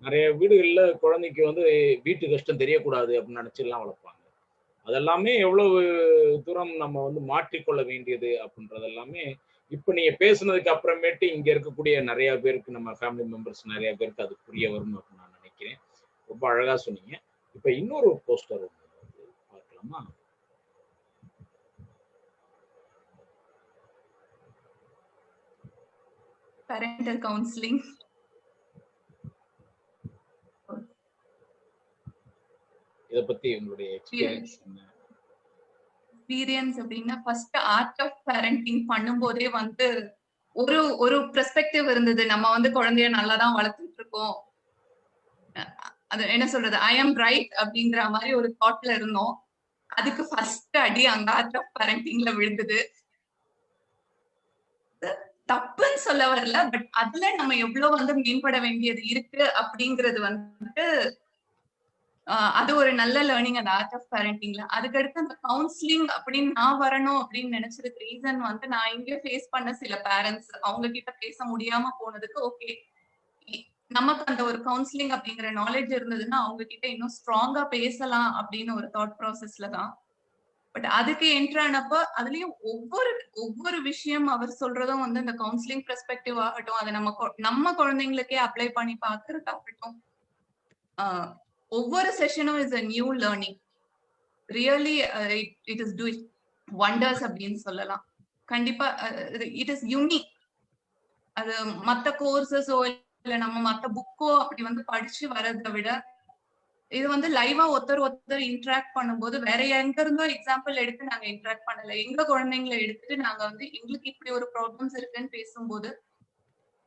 [SPEAKER 1] நெறைய வீடுகள்ல குழந்தைக்கு வந்து வீட்டு கஷ்டம் தெரியக்கூடாது அப்படின்னு நினைச்சுலாம் வளர்ப்பாங்க. அதெல்லாமே எவ்வளவு தூரம் நம்ம வந்து மாற்றிக்கொள்ள வேண்டியது அப்படின்றது எல்லாமே இப்ப நீங்க பேசுனதுக்கு அப்புறமேட்டு இங்க இருக்கக்கூடிய நிறைய பேருக்கு நம்ம ஃபேமிலி மெம்பர்ஸ் நிறைய பேருக்கு அது புரிய வரும் அப்படின்னு நான் நினைக்கிறேன். ரொம்ப அழகா சொன்னீங்க. இப்ப இன்னொரு போஸ்டர் பார்க்கலாமா?
[SPEAKER 3] Parental counselling.
[SPEAKER 1] இத பத்தி உங்களுடைய எக்ஸ்பீரியன்ஸ் என்ன?
[SPEAKER 3] எக்ஸ்பீரியன்ஸ் அப்படின்னா ஃபர்ஸ்ட் ஆர்ட் ஆஃப் பேரண்டிங் பண்ணும்போதே வந்து ஒரு ஒரு பெர்ஸ்பெக்டிவ் இருந்தது. நம்ம வந்து குழந்தைய நல்லா தான் வளர்த்துட்டு இருக்கோம், அது என்ன சொல்றது, ஐ எம் ரைட் அப்படிங்கிற மாதிரி ஒரு தாட்ல இருந்தோம். அதுக்கு ஃபர்ஸ்ட் அடி அங்க ஆர்ட் ஆஃப் பேரண்டிங்ல விழுந்தது. தப்புன்னு சொல்ல வரல, பட் அதுல நம்ம எவ்வளவு வந்து மேம்பட வேண்டியது இருக்கு அப்படிங்கிறது வந்து அது ஒரு நல்ல லேர்னிங் அந்த ஆர்ட் ஆஃப் பேரண்டிங்ல. அதுக்கடுத்து அந்த கவுன்சிலிங் அப்படின்னு நான் வரணும் அப்படின்னு நினைச்சதுக்கு ரீசன் வந்து நான் இங்க ஃபேஸ் பண்ண சில பேரண்ட்ஸ் அவங்க கிட்ட பேச முடியாம போனதுக்கு ஓகே நமக்கு அந்த ஒரு கவுன்சிலிங் அப்படிங்கிற நாலேஜ் இருந்ததுன்னா அவங்க கிட்ட இன்னும் ஸ்ட்ராங்கா பேசலாம் அப்படின்னு ஒரு தாட் ப்ராசஸ்ல தான். பட் அதுக்கு என்ட்ரு ஆனப்ப அதுலயும் ஒவ்வொரு விஷயம் அவர் சொல்றதும் வந்து இந்த கவுன்சிலிங் பெர்ஸ்பெக்டிவ் ஆகட்டும், அதை நம்ம குழந்தைங்களுக்கே அப்ளை பண்ணி பாக்குறதாகட்டும், ஒவ்வொரு செஷனும் is a new learning. Really it is doing wonders அப்படின்னு சொல்லலாம். கண்டிப்பா இட் இஸ் யூனிக். அது மத்த கோர்சஸோ இல்ல நம்ம மத்த புக்கோ அப்படி வந்து படிச்சு வர்றதை விட இது வந்து லைவா ஒருத்தர் இன்டராக்ட் பண்ணும்போது வேற எங்க இருந்தோ எக்ஸாம்பிள் எடுத்து நாங்க இன்டராக்ட் பண்ணல, எங்க குழந்தைங்களை எடுத்துட்டு நாங்க வந்து எங்களுக்கு இப்படி ஒரு ப்ராப்ளம்ஸ் இருக்குன்னு பேசும்போது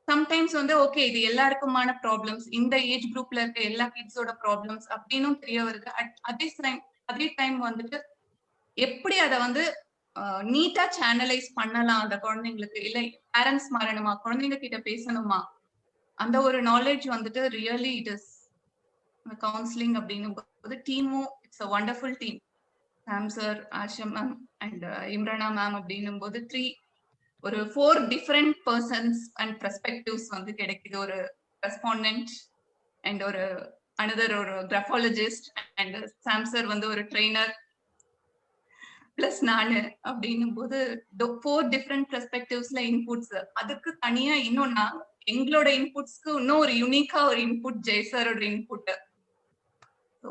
[SPEAKER 3] சம்டைம்ஸ் வந்து ஓகே இது எல்லாருக்குமான ப்ராப்ளம்ஸ், இந்த ஏஜ் குரூப்ல இருக்க எல்லா கிட்ஸோட ப்ராப்ளம்ஸ் அப்படின்னு தெரிய வருது. அதே டைம் வந்துட்டு எப்படி அதை வந்து நீட்டா சேனலைஸ் பண்ணலாம் அந்த குழந்தைங்களுக்கு, இல்ல பேரண்ட்ஸ் மாறணுமா, குழந்தைங்க கிட்ட பேசணுமா, அந்த ஒரு நாலேஜ் வந்துட்டு ரியலி இட் இஸ் கவுன்சிலிங் அப்படின்னும் போது டீமும் it's a wonderful team. Sam sir, Asha ma'am and Imrana ma'am அப்படின்னும் போது 4 டிஃபரெண்ட் பர்சன்ஸ் அண்ட் பெர்ஸ்பெக்டிவ்ஸ் வந்து கிடைக்குது. ஒரு ரெஸ்பாண்டன்ட் அண்ட் ஒரு அனதர் ஒரு கிராஃபாலஜிஸ்ட் அண்ட் சாம் சார் வந்து ஒரு ட்ரெய்னர் பிளஸ் நானு அப்படின்னும் போது 4 டிஃபரெண்ட் பெர்ஸ்பெக்டிவ்ஸ்ல இன்புட்ஸ். அதுக்கு தனியா இன்னும் எங்களோட இன்புட்ஸ்க்கு இன்னும் ஒரு யூனிக்கா ஒரு இன்புட் ஜெய்சரோட input. So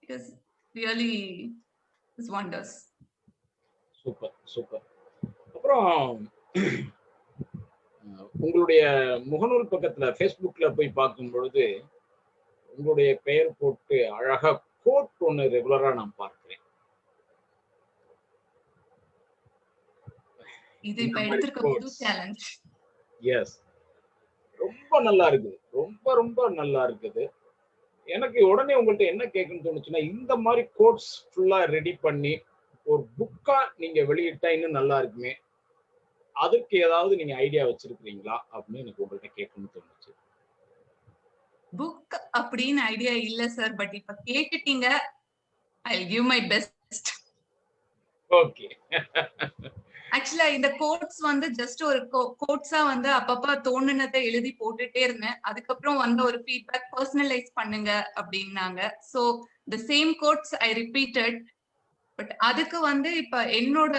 [SPEAKER 3] it is really is wonders.
[SPEAKER 1] Super super. அப்புறம் உங்களுடைய முகநூல் பக்கத்துல ஃபேஸ்புக்ல போய் பார்க்கும் பொழுது உங்களுடைய பெயர் போட்டு அழகா கோட் ஒண்ணு ரெகுலரா நான் பார்க்கிறேன்.
[SPEAKER 3] இது இப்ப எடுத்திருக்க புது சேலஞ்ச்.
[SPEAKER 1] எஸ், ரொம்ப நல்லா இருக்குது, ரொம்ப ரொம்ப நல்லா இருக்குது. எனக்கு உடனே உங்கள்ட்ட என்ன கேட்கணும்னு தோணுச்சுன்னா, இந்த மாதிரி கோட்ஸ் ஃபுல்லா ரெடி பண்ணி ஒரு புக்கா நீங்க வெளியிட்டா இன்னும் நல்லா இருக்குமே, அதுக்கு ஏதாவது நீங்க ஐடியா வச்சிருக்கீங்களா அப்படின்னு எனக்கு உங்கள்ட்ட கேட்கணும்னு தோணுச்சு.
[SPEAKER 3] புக் அப்படின்னு ஐடியா இல்ல சார், பட் இப்ப கேட்டுட்டீங்க, I'll give my best.
[SPEAKER 1] Okay.
[SPEAKER 3] ஆக்சுவலா இந்த கோட்ஸ் வந்து ஜஸ்ட் ஒரு கோட்ஸா வந்து அப்பப்ப தோணுனதை எழுதி போட்டுட்டே இருந்தேன். அதுக்கப்புறம் வந்து ஒரு ஃபீட்பேக் பர்சனலைஸ் பண்ணுங்க அப்படின்னாங்க. So the same quotes I repeated. But அதுக்கு வந்து இப்ப என்னோட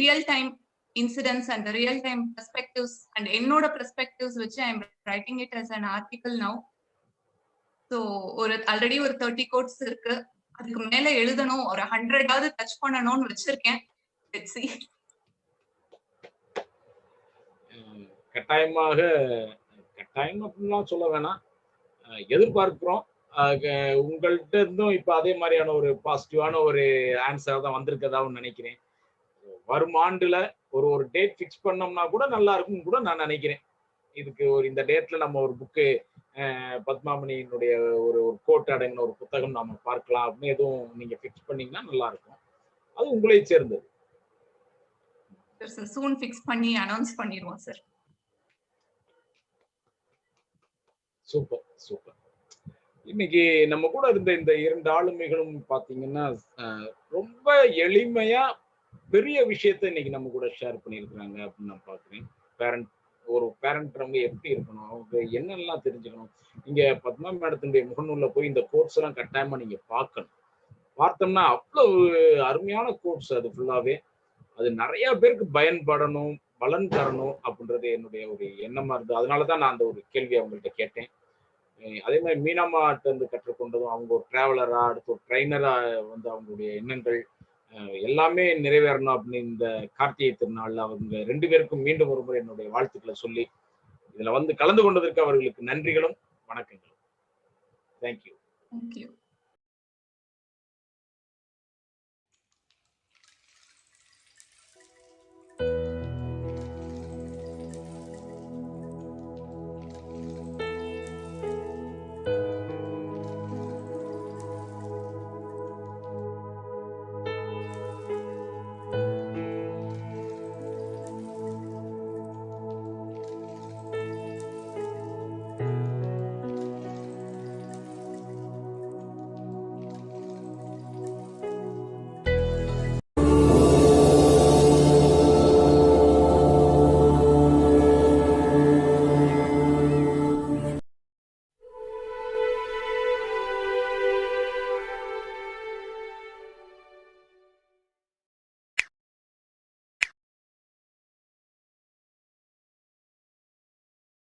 [SPEAKER 3] real time incidents and real time perspectives and என்னோட பெர்ஸ்பெக்டிவ்ஸ் வச்சு I am writing it as an article now. So already ஒரு 30 கோட்ஸ் இருக்கு. அதுக்கு மேல எழுதணும், ஒரு 100ஆவது டச் பண்ணணும்னு வச்சிருக்கேன். Let's see.
[SPEAKER 1] கட்டாயமாக கட்டாயம் அப்படின்லாம் சொல்ல வேணாம். எதிர்பார்க்கிறோம். உங்கள்ட்ட இருந்தும் இப்ப அதே மாதிரியான ஒரு பாசிட்டிவான ஒரு ஆன்சர் தான் வந்திருக்கதாவும் நினைக்கிறேன். வரும் ஆண்டுல ஒரு ஒரு டேட் ஃபிக்ஸ் பண்ணோம்னா கூட நல்லா இருக்கும்னு கூட நான் நினைக்கிறேன். இதுக்கு ஒரு இந்த டேட்ல நம்ம ஒரு புக்கு பத்மாமணியினுடைய ஒரு ஒரு கோட் அடங்கின ஒரு புத்தகம் நாம பார்க்கலாம் அப்படின்னு எதுவும் நீங்க ஃபிக்ஸ் பண்ணீங்கன்னா நல்லா இருக்கும். அது உங்களை சேர்ந்தது.
[SPEAKER 3] சூன் ஃபிக்ஸ் பண்ணி அனௌன்ஸ் பண்ணிடுவோம் சார்.
[SPEAKER 1] Super super. இன்னைக்கு நம்ம கூட இருந்த இந்த 2 ஆளுமைகளும் பாத்தீங்கன்னா ரொம்ப எளிமையா பெரிய விஷயத்த இன்னைக்கு நம்ம கூட ஷேர் பண்ணியிருக்கிறாங்க அப்படின்னு நான் பாக்குறேன். ஒரு பேரண்ட்றவங்க எப்படி இருக்கணும், அவங்க என்னெல்லாம் தெரிஞ்சுக்கணும். இங்க பத்மா மேடத்தினுடைய முகநூல்ல போய் இந்த கோர்ஸ் எல்லாம் கட்டாயமா நீங்க பார்க்கணும். பார்த்தோம்னா அவ்வளவு அருமையான கோர்ஸ் அது ஃபுல்லாவே. அது நிறைய பேருக்கு பயன்படணும், பலன் தரணும் அப்படின்றது என்னுடைய ஒரு எண்ணமா இருந்தது. அதனாலதான் நான் அந்த ஒரு கேள்வியை அவங்கள்ட்ட கேட்டேன். அதே மாதிரி மீனாமாட்ட இருந்து கற்றுக்கொண்டதும் அவங்க ஒரு டிராவலரா அடுத்து ஒரு ட்ரைனரா வந்து அவங்களுடைய எண்ணங்கள் எல்லாமே நிறைவேறணும் அப்படின்னு இந்த கார்த்திகை திருநாள்ல அவங்க 2 பேருக்கும் மீண்டும் ஒரு முறை என்னுடைய வாழ்த்துக்களை சொல்லி இதுல வந்து கலந்து கொண்டதற்கு அவர்களுக்கு நன்றிகளும் வணக்கங்களும். தேங்க்யூ.